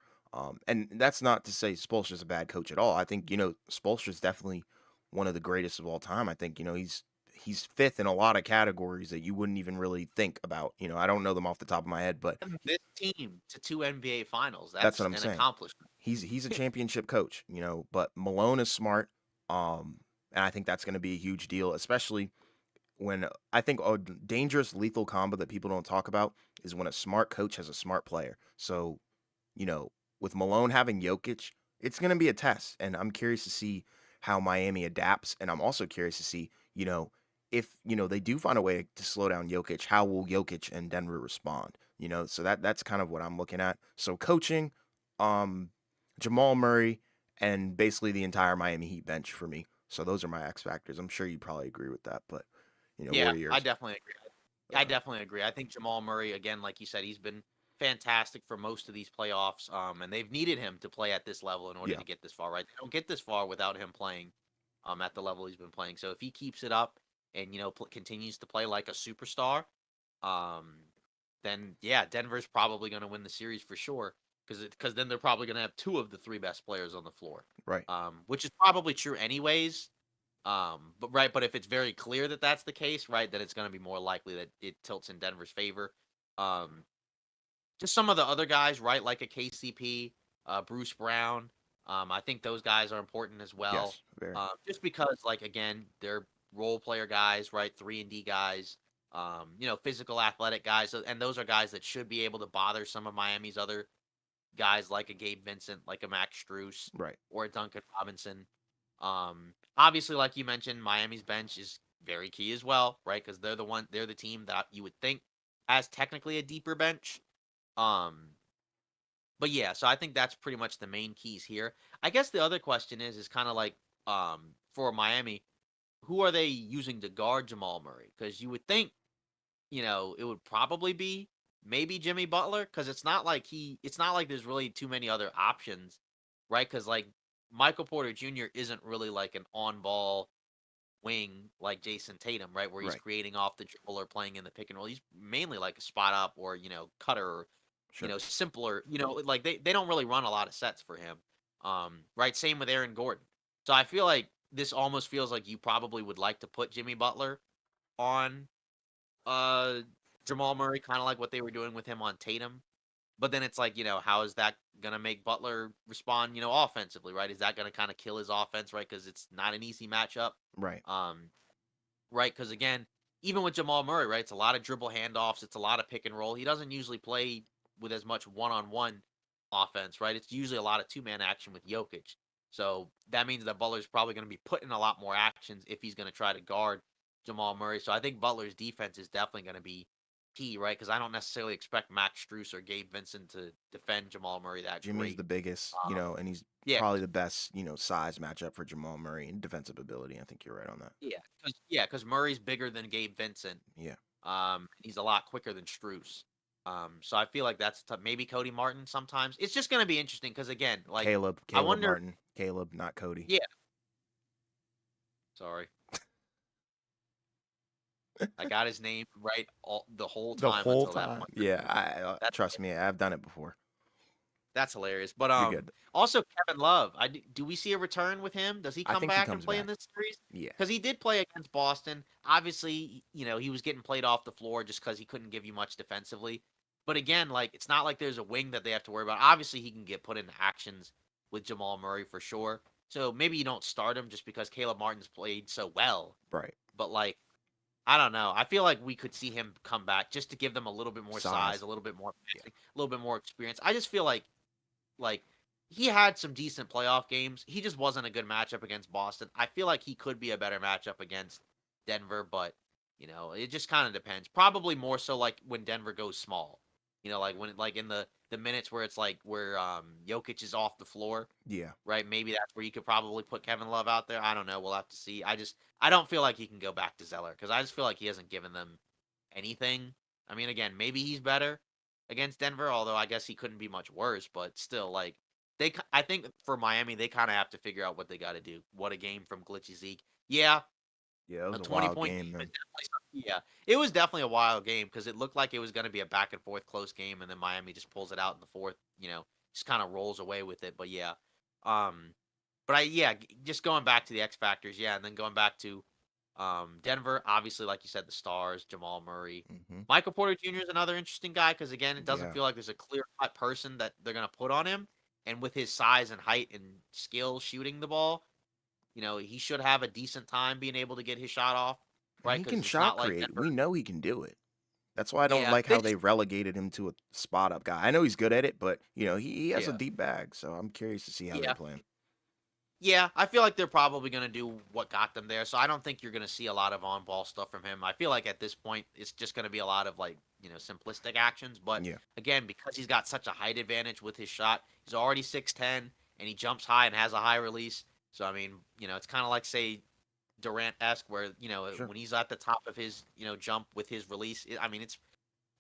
And that's not to say Spoelstra's a bad coach at all. I think, Spoelstra's definitely one of the greatest of all time. I think, he's fifth in a lot of categories that you wouldn't even really think about. I don't know them off the top of my head, but And this team to 2 NBA finals. that's what That's I'm an saying. accomplishment. He's a championship coach, but Malone is smart. And I think that's going to be a huge deal, especially when I think a dangerous lethal combo that people don't talk about is when a smart coach has a smart player. So, you know, with Malone having Jokic, it's going to be a test. And I'm curious to see how Miami adapts. And I'm also curious to see, if, they do find a way to slow down Jokic, how will Jokic and Denver respond? So that's kind of what I'm looking at. So coaching, um, Jamal Murray, and basically the entire Miami Heat bench for me. So those are my X factors. I'm sure you probably agree with that, but what Yeah, are I yours? definitely agree. I Okay. definitely agree. I think Jamal Murray, again, like you said, he's been fantastic for most of these playoffs. And they've needed him to play at this level in order Yeah. to get this far, right? They don't get this far without him playing at the level he's been playing. So if he keeps it up and continues to play like a superstar, um, then yeah, Denver's probably going to win the series for sure. Because then they're probably going to have two of the three best players on the floor, Right. which is probably true anyways. But if it's very clear that that's the case, right, then it's going to be more likely that it tilts in Denver's favor. Um, just some of the other guys, right, like a KCP, Bruce Brown. I think those guys are important as well. Yes. Very. Just because, like, again, they're role player guys, right, 3-and-D guys. Physical, athletic guys, and those are guys that should be able to bother some of Miami's other guys, like a Gabe Vincent, like a Max Strus, Right. or a Duncan Robinson. Obviously, like you mentioned, Miami's bench is very key as well, right? Because they're the team that you would think has technically a deeper bench. Um, but yeah, so I think that's pretty much the main keys here. I guess the other question is kind of like, for Miami, who are they using to guard Jamal Murray? Because you would think, it would probably be maybe Jimmy Butler, because it's not like there's really too many other options, right? Because like Michael Porter Jr. isn't really like an on ball wing like Jason Tatum, right? Where he's Right. creating off the dribble or playing in the pick and roll. He's mainly like a spot up or, cutter or, Sure. simpler, like they don't really run a lot of sets for him. Right. Same with Aaron Gordon. So I feel like this almost feels like you probably would like to put Jimmy Butler on uh Jamal Murray, kind of like what they were doing with him on Tatum. But then it's like, how is that gonna make Butler respond, offensively, right? Is that gonna kind of kill his offense, right? Because it's not an easy matchup. Right. Um, right? Because again, even with Jamal Murray, right, it's a lot of dribble handoffs, it's a lot of pick and roll. He doesn't usually play with as much one-on-one offense, right? It's usually a lot of two-man action with Jokic. So that means that Butler's probably going to be put in a lot more actions if he's going to try to guard Jamal Murray. So I think Butler's defense is definitely going to be key, right? Because I don't necessarily expect Max Strus or Gabe Vincent to defend Jamal Murray that Jimmy's great. the biggest, Um, and he's yeah, probably the best, size matchup for Jamal Murray in defensive ability. I think you're right on that. because Murray's bigger than Gabe Vincent. Yeah. He's a lot quicker than Strus. So I feel like that's tough. Maybe Cody Martin sometimes. It's just gonna be interesting because again, like I Caleb wonder. Martin. Caleb, not Cody. Yeah, sorry, I got his name right the whole The time whole until that time. point. Yeah, I That's trust me, I've done it before. that's hilarious. But You're good. also Kevin Love. Do we see a return with him? Does he I come think he back and comes play in back. this series? Yeah. Because he did play against Boston. Obviously, he was getting played off the floor just because he couldn't give you much defensively. But again, like it's not like there's a wing that they have to worry about. Obviously, he can get put into actions with Jamal Murray for sure. So maybe you don't start him just because Caleb Martin's played so well. Right. But like I don't know. I feel like we could see him come back just to give them a little bit more size, Size. a little bit more Yeah. passing, a little bit more experience. I just feel like he had some decent playoff games. He just wasn't a good matchup against Boston. I feel like he could be a better matchup against Denver, but it just kind of depends. Probably more so like when Denver goes small. Like when like in the minutes where it's like where Jokic is off the floor, Yeah. right? Maybe that's where you could probably put Kevin Love out there. I don't know. We'll have to see. I don't feel like he can go back to Zeller because I just feel like he hasn't given them anything. I mean, again, maybe he's better against Denver, although I guess he couldn't be much worse. But still, like I think for Miami, they kind of have to figure out what they got to do. What a game from Glitchy Zeke. Yeah, Yeah, it a was a 20 wild point game, game is man. definitely yeah. It was definitely a wild game because it looked like it was going to be a back and forth close game, and then Miami just pulls it out in the fourth. Just kind of rolls away with it. But yeah, um, but just going back to the X factors, yeah, and then going back to Denver, obviously, like you said, the stars, Jamal Murray, Hmm. Michael Porter Jr. is another interesting guy because again, it doesn't Yeah. feel like there's a clear cut person that they're going to put on him, and with his size and height and skill shooting the ball, he should have a decent time being able to get his shot off, And right? he can Because it's not shot like create. Denver. We know he can do it. That's why I don't Yeah, like they how just they relegated him to a spot up guy. I know he's good at it, but he has a yeah. deep bag, so I'm curious to see how they Yeah. play him. Yeah, I feel like they're probably going to do what got them there. So I don't think you're going to see a lot of on-ball stuff from him. I feel like at this point it's just going to be a lot of like, simplistic actions, but Yeah. again, because he's got such a height advantage with his shot, he's already 6'10" and he jumps high and has a high release. So I mean, it's kind of like say Durant-esque where, Sure. when he's at the top of his, jump with his release, I mean, it's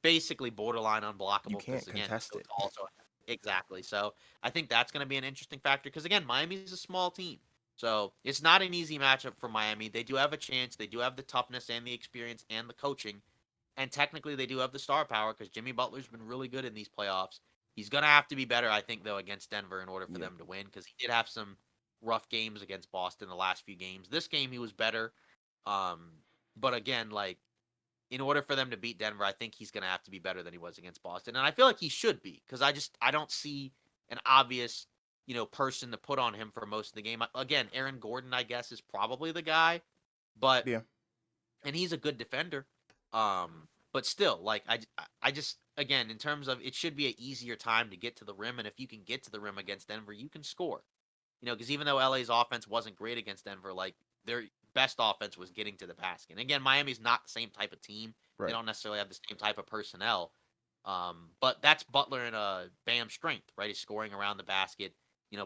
basically borderline You unblockable because can't again, he's contest so it. tall. So exactly. So I think that's going to be an interesting factor because again, Miami's a small team, so it's not an easy matchup for Miami. They do have a chance. They do have the toughness and the experience and the coaching, and technically they do have the star power because Jimmy Butler's been really good in these playoffs. He's going to have to be better, I think, though, against Denver in order for Yeah. them to win because he did have some rough games against Boston the last few games. This game he was better, um, but again, like in order for them to beat Denver, I think he's going to have to be better than he was against Boston. And I feel like he should be because I don't see an obvious, person to put on him for most of the game. Again, Aaron Gordon, I guess, is probably the guy, but Yeah. and he's a good defender. But still, like I just again in terms of it should be an easier time to get to the rim, and if you can get to the rim against Denver, you can score. Because even though LA's offense wasn't great against Denver, like their best offense was getting to the basket. And again, Miami's not the same type of team. They Right. don't necessarily have the same type of personnel. But that's Butler and Bam's strength, right? He's scoring around the basket.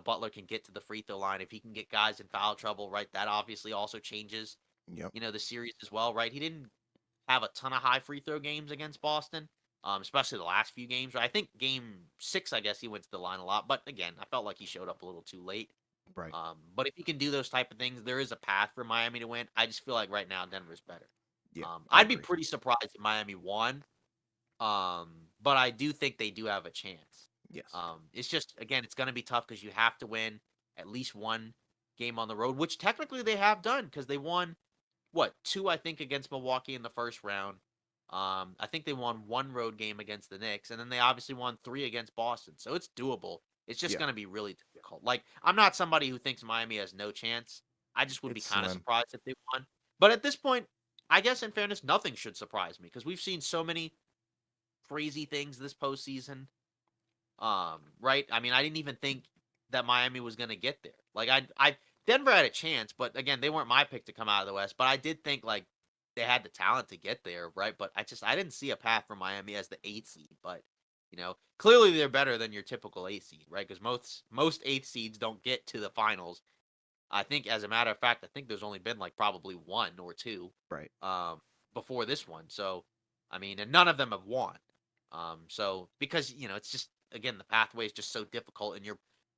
Butler can get to the free throw line. If he can get guys in foul trouble, right, that obviously also changes, Yep. the series as well, right? He didn't have a ton of high free throw games against Boston, especially the last few games. Right? I think game 6, I guess he went to the line a lot. But again, I felt like he showed up a little too late. Right. But if you can do those type of things, there is a path for Miami to win. I just feel like right now Denver's better. Yeah. I I'd be agree. pretty surprised if Miami won. But I do think they do have a chance. Yes. It's just again, it's going to be tough because you have to win at least one game on the road, which technically they have done because they won what 2, I think, against Milwaukee in the first round. I think they won one road game against the Knicks, and then they obviously won three against Boston. So it's doable. It's just Yeah, going to be really difficult. Like, I'm not somebody who thinks Miami has no chance. I just would be it's kind of slim. surprised if they won. But at this point, I guess in fairness, nothing should surprise me because we've seen so many crazy things this postseason. Right? I mean, I didn't even think that Miami was going to get there. Like, Denver had a chance, but again, they weren't my pick to come out of the West. But I did think like they had the talent to get there, right? But I didn't see a path for Miami as the 8th seed. But clearly they're better than your typical 8th seed, right? Because most 8th seeds don't get to the finals. I think, as a matter of fact, I think there's only been like probably one or two Right. um, before this one. So, I mean, and none of them have won. So because it's just again the pathway is just so difficult, and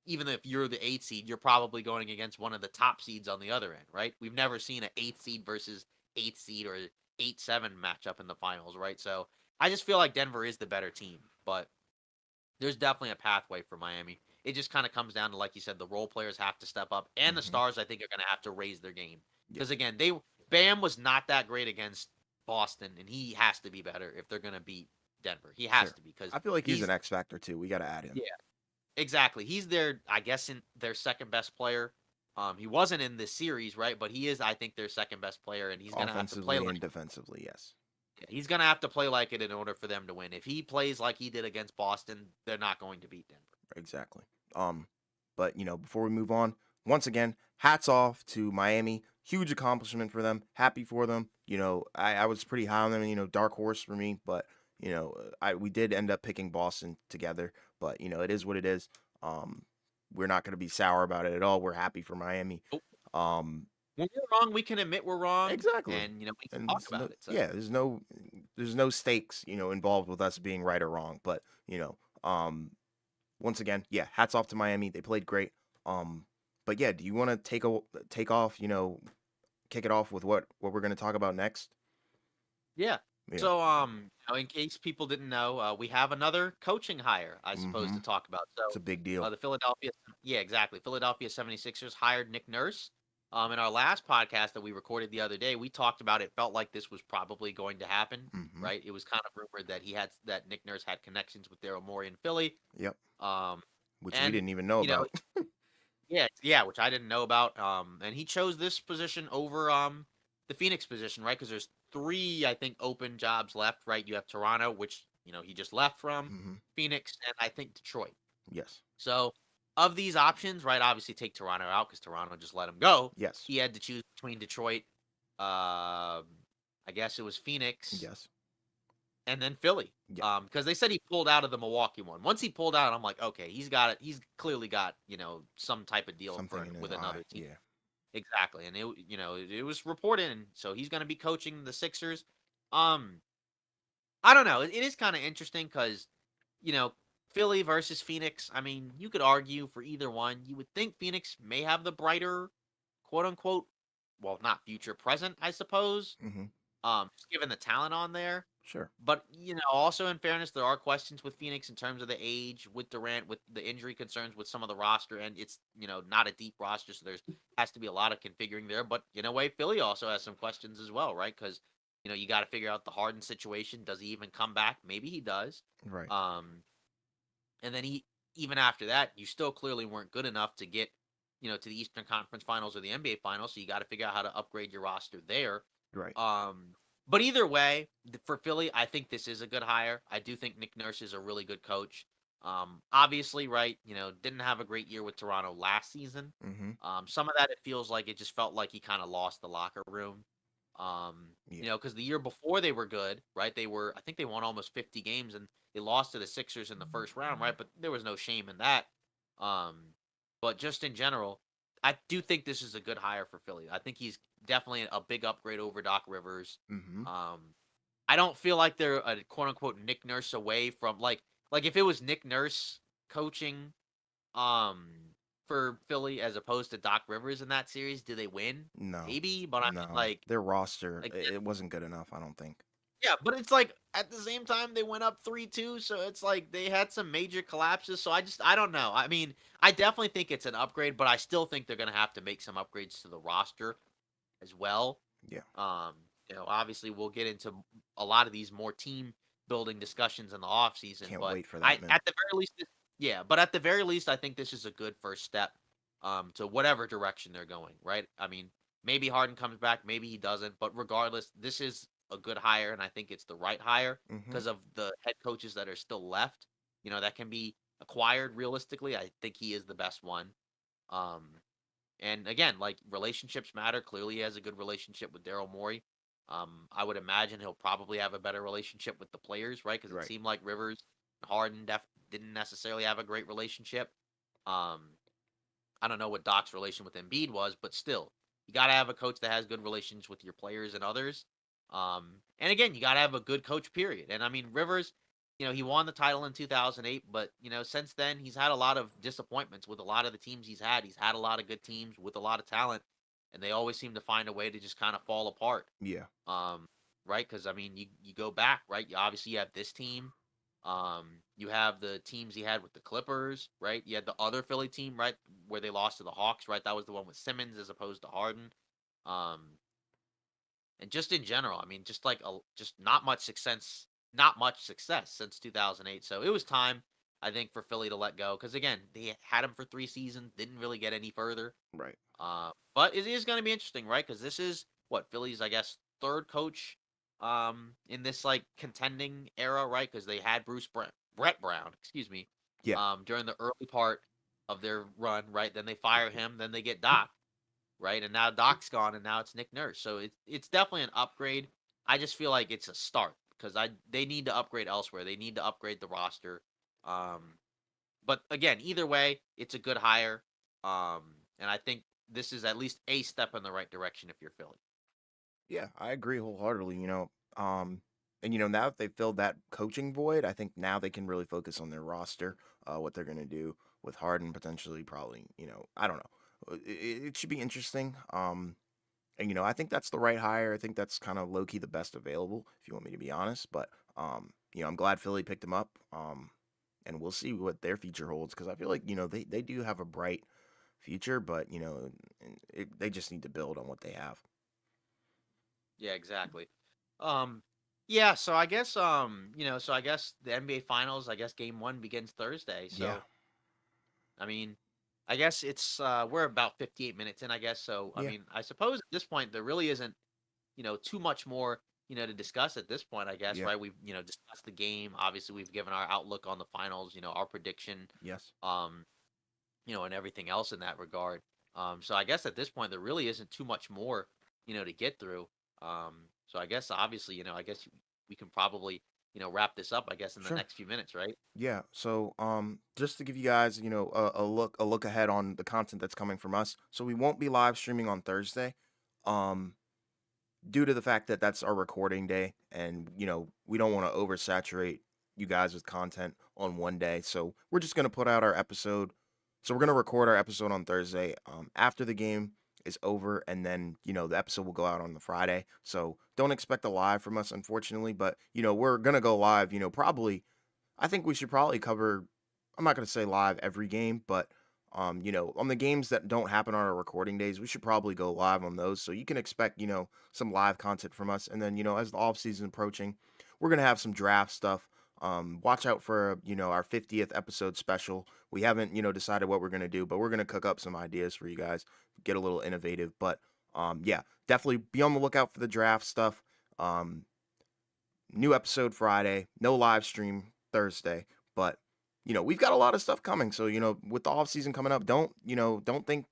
even if you're the 8th seed, you're probably going against one of the top seeds on the other end, right? We've never seen an 8th seed versus 8th seed or 8-7 matchup in the finals, right? So I just feel like Denver is the better team, but there's definitely a pathway for Miami. It just kind of comes down to, like you said, the role players have to step up, and the Hmm. stars I think are going to have to raise their game Yeah, because again, Bam was not that great against Boston, and he has to be better if they're going to beat Denver. He has sure. to because I feel like he's an he's X factor too. We got to add him. yeah, exactly. He's their, I guess, in their second best player. He wasn't in this series, right? But he is, I think, their second best player, and he's gonna have to play Offensively like and defensively, yes. he's gonna have to play like it in order for them to win. If he plays like he did against Boston, they're not going to beat Denver. Exactly. But before we move on, once again, hats off to Miami. Huge accomplishment for them. Happy for them. I was pretty high on them. Dark horse for me, but we did end up picking Boston together. But it is what it is. We're not going to be sour about it at all. We're happy for Miami. Oh, Um, when we're wrong, we can admit we're wrong, exactly. and we can And talk about it. So yeah, there's no stakes involved with us being right or wrong. But once again, yeah, hats off to Miami. They played great. Um, but yeah, do you want to take off? Kick it off with what we're going to talk about next? yeah. Yeah. So in case people didn't know, we have another coaching hire, I suppose, Mm-hmm. to talk about. It's So a big deal. the Philadelphia, yeah, exactly. Philadelphia 76ers hired Nick Nurse. In our last podcast that we recorded the other day, we talked about it. Felt like this was probably going to happen, Mm-hmm. right? It was kind of rumored that that Nick Nurse had connections with Daryl Morey in Philly. Yep. Um, Which we and didn't even know you know, about. yeah, yeah, which I didn't know about. And he chose this position over the Phoenix position, right? Because there's three, I think, open jobs left, right? You have Toronto, which he just left from, Mm-hmm. Phoenix, and I think Detroit. Yes. So of these options, right? Obviously, take Toronto out because Toronto just let him go. Yes. He had to choose between Detroit, I guess it was Phoenix, Yes. and then Philly. Yeah. Because they said he pulled out of the Milwaukee one. Once he pulled out, I'm like, okay, he's got it. He's clearly got some type of deal Something in his with eye. another team. Yeah. Exactly, and it was reported, and so he's going to be coaching the Sixers. Um, I don't know. It is kind of interesting because you know Philly versus Phoenix. I mean, you could argue for either one. You would think Phoenix may have the brighter, quote unquote, well, not future, present, I suppose. Mm-hmm. Just given the talent on there. Sure. But also in fairness, there are questions with Phoenix in terms of the age, with Durant, with the injury concerns, with some of the roster, and it's not a deep roster, so there's has to be a lot of configuring there. But in a way, Philly also has some questions as well, right? Because you got to figure out the Harden situation. Does he even come back? Maybe he does. Right. And then even after that, you still clearly weren't good enough to get to the Eastern Conference Finals or the NBA Finals. So you got to figure out how to upgrade your roster there. Right. But either way, for Philly, I think this is a good hire. I do think Nick Nurse is a really good coach. Obviously, right, didn't have a great year with Toronto last season. Mm-hmm. Some of that it feels like it just felt like he kind of lost the locker room. Yeah. Because the year before they were good, right? I think they won almost 50 games and they lost to the Sixers in the first round, right? But there was no shame in that. Um, but just in general, I do think this is a good hire for Philly. I think he's definitely a big upgrade over Doc Rivers. Mm-hmm. I don't feel like they're a quote unquote Nick Nurse away from like if it was Nick Nurse coaching um for Philly as opposed to Doc Rivers in that series, do they win? No. Maybe, but I mean No. like Their roster, like it wasn't good enough. I don't think. yeah, but it's like at the same time they went up 3-2, so it's like they had some major collapses. So I don't know. I mean, I definitely think it's an upgrade, but I still think they're gonna have to make some upgrades to the roster as well. Yeah. obviously we'll get into a lot of these more team building discussions in the off season, Can't but wait for I that, man. at the very least yeah, but at the very least I think this is a good first step to whatever direction they're going, right? I mean, maybe Harden comes back, maybe he doesn't, but regardless, this is a good hire and I think it's the right hire Mhm. because of the head coaches that are still left, that can be acquired realistically. I think he is the best one. Um and again, like relationships matter. Clearly, he has a good relationship with Daryl Morey. I would imagine he'll probably have a better relationship with the players, right? Because it Right. seemed like Rivers and Harden didn't necessarily have a great relationship. Um, I don't know what Doc's relation with Embiid was, but still, you got to have a coach that has good relations with your players and others. And again, you got to have a good coach, period. And I mean, Rivers, he won the title in 2008, but since then he's had a lot of disappointments with a lot of the teams he's had. He's had a lot of good teams with a lot of talent, and they always seem to find a way to just kind of fall apart. Yeah. Um, right? Because I mean, you go back, right? You have this team. You have the teams he had with the Clippers, right? You had the other Philly team, right, where they lost to the Hawks, right? That was the one with Simmons as opposed to Harden. Um, and just in general, I mean, just like just not much success since 2008. So it was time, I think, for Philly to let go because again, they had him for 3 seasons, didn't really get any further. Right. But it is going to be interesting, right? Because this is what Philly's, I guess, third coach in this like contending era, right? Because they had Brett Brown, excuse me, Yeah. during the early part of their run, right? Then they fire him, then they get Doc, right? And now Doc's gone, and now it's Nick Nurse. So it's definitely an upgrade. I just feel like it's a start because they need to upgrade elsewhere. They need to upgrade the roster. Um, but again, either way, it's a good hire. And I think this is at least a step in the right direction if you're Philly. Yeah, I agree wholeheartedly, and now that they've filled that coaching void, I think now they can really focus on their roster, what they're gonna do with Harden potentially, probably, I don't know. It should be interesting. And I think that's the right hire. I think that's kind of low key the best available, if you want me to be honest. But I'm glad Philly picked him up. And we'll see what their future holds because I feel like they do have a bright future, but they just need to build on what they have. Yeah, exactly. Um, yeah, so I guess so I guess the NBA Finals, I guess Game 1 begins Thursday. Yeah, So I mean, I guess it's we're about 58 minutes in, I guess. So I yeah, mean, I suppose at this point there really isn't too much more, to discuss at this point, I guess, yeah, right? We've, discussed the game. Obviously, we've given our outlook on the finals, our prediction, yes, um, and everything else in that regard. So I guess at this point, there really isn't too much more, to get through. So I guess obviously, I guess we can probably, wrap this up, I guess, in the sure. next few minutes, right? Yeah, so just to give you guys, a look ahead on the content that's coming from us. So we won't be live streaming on Thursday. Um due to the fact that that's our recording day and we don't want to oversaturate you guys with content on one day. So we're just going to put out our episode. So we're going to record our episode on Thursday after the game is over and then the episode will go out on the Friday. So don't expect a live from us unfortunately, but we're going to go live, probably I think we should probably cover. I'm not going to say live every game, but on the games that don't happen on our recording days, we should probably go live on those. So you can expect, some live content from us. And then, as the off season approaching, we're gonna have some draft stuff. Watch out for our 50th episode special. We haven't decided what we're gonna do, but we're gonna cook up some ideas for you guys. Get a little innovative, but yeah, definitely be on the lookout for the draft stuff. Um, New episode Friday, no live stream Thursday, but we've got a lot of stuff coming. So, with the off season coming up, don't think,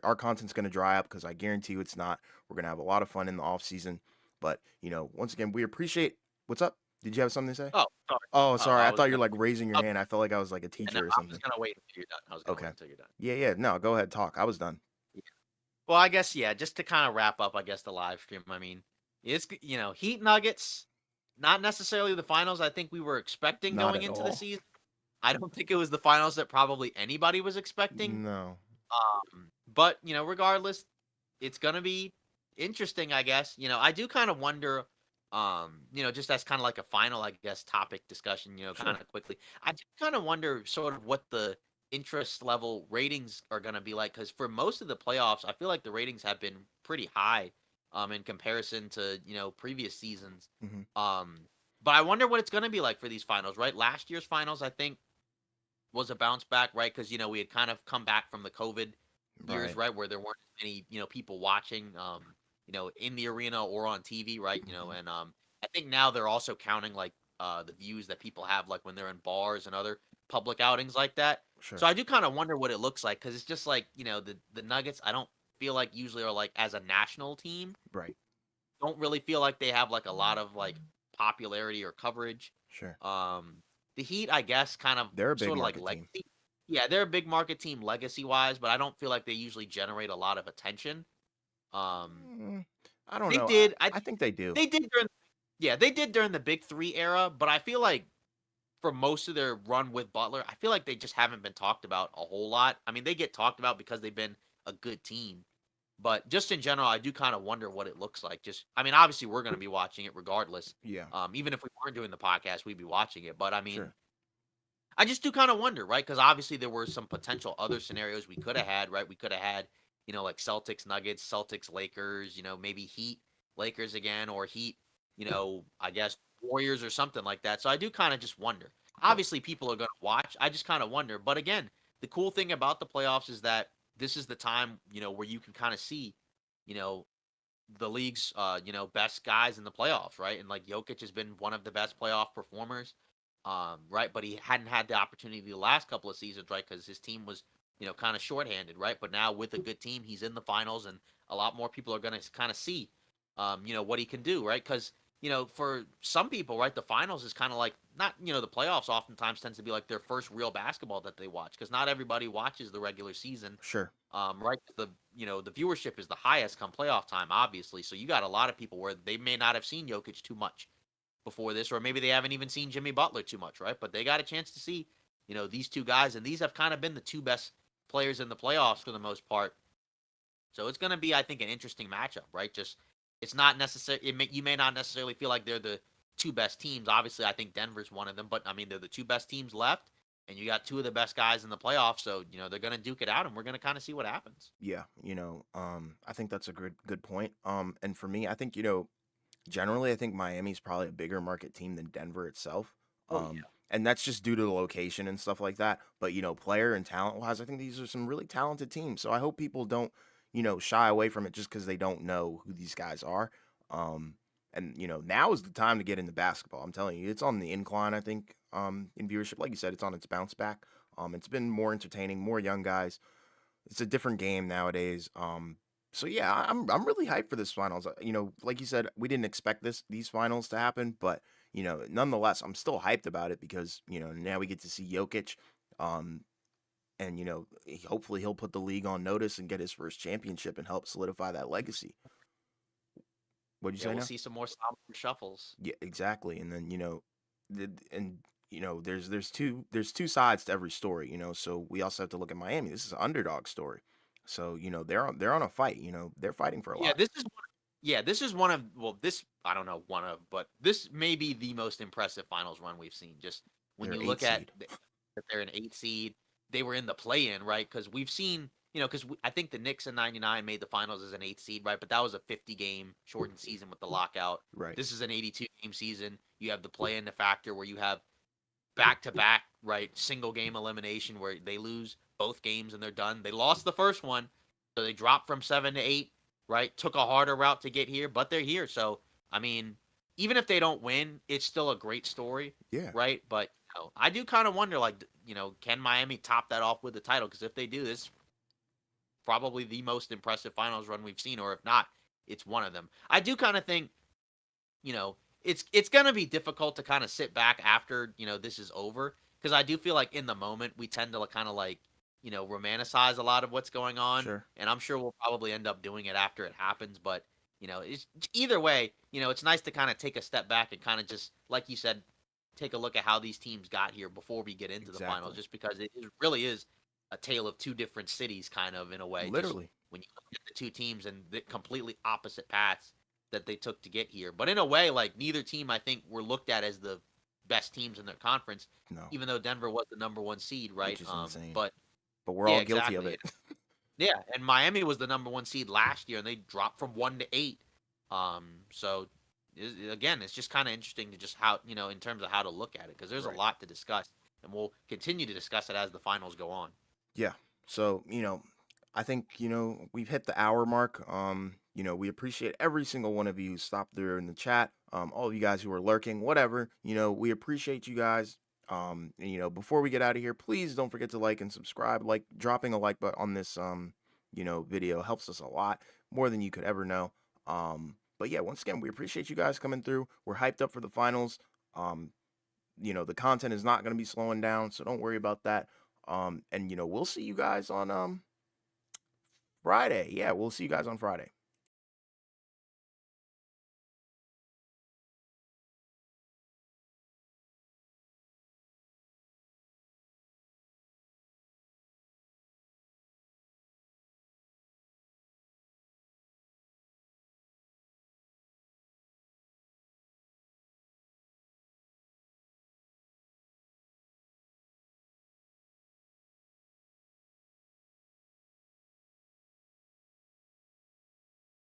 our content's going to dry up because I guarantee you it's not. We're going to have a lot of fun in the off season. But, once again, we appreciate what's up? Did you have something to say? Oh, sorry. Oh, Oh, sorry. I I was thought gonna. you're like raising your Oh, hand. I felt like I was like a and no, teacher or I was something. gonna wait until you're done. I was gonna wait Okay. until you're done. Yeah, yeah. No, go ahead, talk. I was done. Yeah. Well, I guess yeah. Just to kind of wrap up, I guess the live stream. I mean, it's Heat Nuggets, not necessarily the finals I think we were expecting Not going at into the all. season. I don't think it was the finals that probably anybody was expecting. No. But regardless, it's gonna be interesting, I guess. I do kind of wonder, just as kind of like a final, I guess, topic discussion, Sure. kind of quickly. I do kind of wonder sort of what the interest level ratings are gonna be like, because for most of the playoffs, I feel like the ratings have been pretty high, in comparison to previous seasons. Hmm. Um, but I wonder what it's going to be like for these finals, right? Last year's finals, I think, was a bounce back, right? Because we had kind of come back from the COVID years, Right. right, where there weren't as many people watching, in the arena or on TV, right? Hmm. And I think now they're also counting like the views that people have, like when they're in bars and other public outings like that. So Sure. I do kind of wonder what it looks like because it's just like the Nuggets. I don't feel like usually are like as a national team. Right. Don't really feel like they have like a lot of like popularity or coverage. Sure. Um, the Heat, I guess, kind of They're a big sort of like market team. legacy. Yeah, they're a big market team legacy wise, but I don't feel like they usually generate a lot of attention. Um, Mm, I don't they know. did, I think they do. they did during, yeah, they did during the Big Three era, but I feel like for most of their run with Butler, I feel like they just haven't been talked about a whole lot. I mean, they get talked about because they've been a good team, but just in general, I do kind of wonder what it looks like. Just, I mean, obviously we're going to be watching it regardless. Yeah. Even if we weren't doing the podcast, we'd be watching it. But I mean, Sure. I just do kind of wonder, right? Because obviously there were some potential other scenarios we could have had, right? We could have had, like Celtics, Nuggets, Celtics, Lakers, maybe Heat, Lakers again, or Heat, I guess Warriors or something like that. So I do kind of just wonder. Well, Obviously, people are going to watch. I just kind of wonder. But again, the cool thing about the playoffs is that this is the time, where you can kind of see, you know, the league's, best guys in the playoffs, right? And like Jokic has been one of the best playoff performers, right? But he hadn't had the opportunity the last couple of seasons, right? Because his team was, kind of shorthanded, right? But now with a good team, he's in the finals, and a lot more people are going to kind of see, what he can do, right? Because for some people, right, the finals is kind of like not, the playoffs oftentimes tends to be like their first real basketball that they watch because not everybody watches the regular season, sure. right? The viewership is the highest come playoff time, obviously. So you got a lot of people where they may not have seen Jokic too much before this, or maybe they haven't even seen Jimmy Butler too much, right? But they got a chance to see, these two guys, and these have kind of been the two best players in the playoffs for the most part. So it's going to be, I think, an interesting matchup, right? Just it's not necessary. You may not necessarily feel like they're the two best teams. Obviously, I think Denver's one of them, but I mean they're the two best teams left, and you got two of the best guys in the playoffs. So they're going to duke it out, and we're going to kind of see what happens. Yeah. I think that's a good point. And for me, I think generally, I think Miami's probably a bigger market team than Denver itself. Oh yeah. And that's just due to the location and stuff like that. But player and talent wise, I think these are some really talented teams. So I hope people don't, shy away from it just because they don't know who these guys are. Um, and now is the time to get into basketball. I'm telling you, it's on the incline. I think in viewership, like you said, it's on its bounce back. It's been more entertaining, more young guys. It's a different game nowadays. So yeah, I'm really hyped for this finals. Like you said, we didn't expect these finals to happen, but nonetheless, I'm still hyped about it because now we get to see Jokic, um, and hopefully he'll put the league on notice and get his first championship and help solidify that legacy. What'd you Yeah, say we'll now? see some more Solomon shuffles. Yeah, exactly. And then there's two sides to every story. So we also have to look at Miami. This is an underdog story. So they're on a fight. They're fighting for a Yeah, lot. this is one of well, this I don't know one of, but this may be the most impressive finals run we've seen. Just when They're you eight look at seed. that they're an 8 seed, they were in the play-in, right? Because we've seen, because I think the Knicks in '99 made the finals as an 8 seed, right? But that was a 50-game shortened season with the lockout. Right. This is an 82-game season. You have the play-in the factor where you have back-to-back, right, single game elimination where they lose both games and they're done. They lost the first one, so they dropped from 7 to 8, right? Took a harder route to get here, but they're here. So I mean, even if they don't win, it's still a great story, Yeah. right? But I do kind of wonder, like, can Miami top that off with the title? Because if they do, this is probably the most impressive finals run we've seen, or if not, it's one of them. I do kind of think, it's gonna be difficult to kind of sit back after this is over because I do feel like in the moment we tend to kind of like romanticize a lot of what's going on, Sure. and I'm sure we'll probably end up doing it after it happens. But it's either way, it's nice to kind of take a step back and kind of just like you said, take a look at how these teams got here before we get into the finals, Exactly. just because it really is a tale of two different cities, kind of in a way. Just Literally. when you look at the two teams and the completely opposite paths that they took to get here. But in a way, like neither team, I think, were looked at as the best teams in their conference, No. even though Denver was the number one seed, right? Which is insane. But But we're yeah, all guilty of exactly. it. Yeah, and Miami was the number one seed last year, and they dropped from 1 to 8. So again, it's just kind of interesting to just how in terms of how to look at it because there's a Right. lot to discuss, and we'll continue to discuss it as the finals go on. Yeah. So, I think, we've hit the hour mark. We appreciate every single one of you who stopped there in the chat. All of you guys who are lurking, whatever, we appreciate you guys. And, before we get out of here, please don't forget to like and subscribe. Like dropping a like button on this video helps us a lot, more than you could ever know. But yeah, once again, we appreciate you guys coming through. We're hyped up for the finals. Um, the content is not going to be slowing down, so don't worry about that. And we'll see you guys on Friday. Yeah, we'll see you guys on Friday.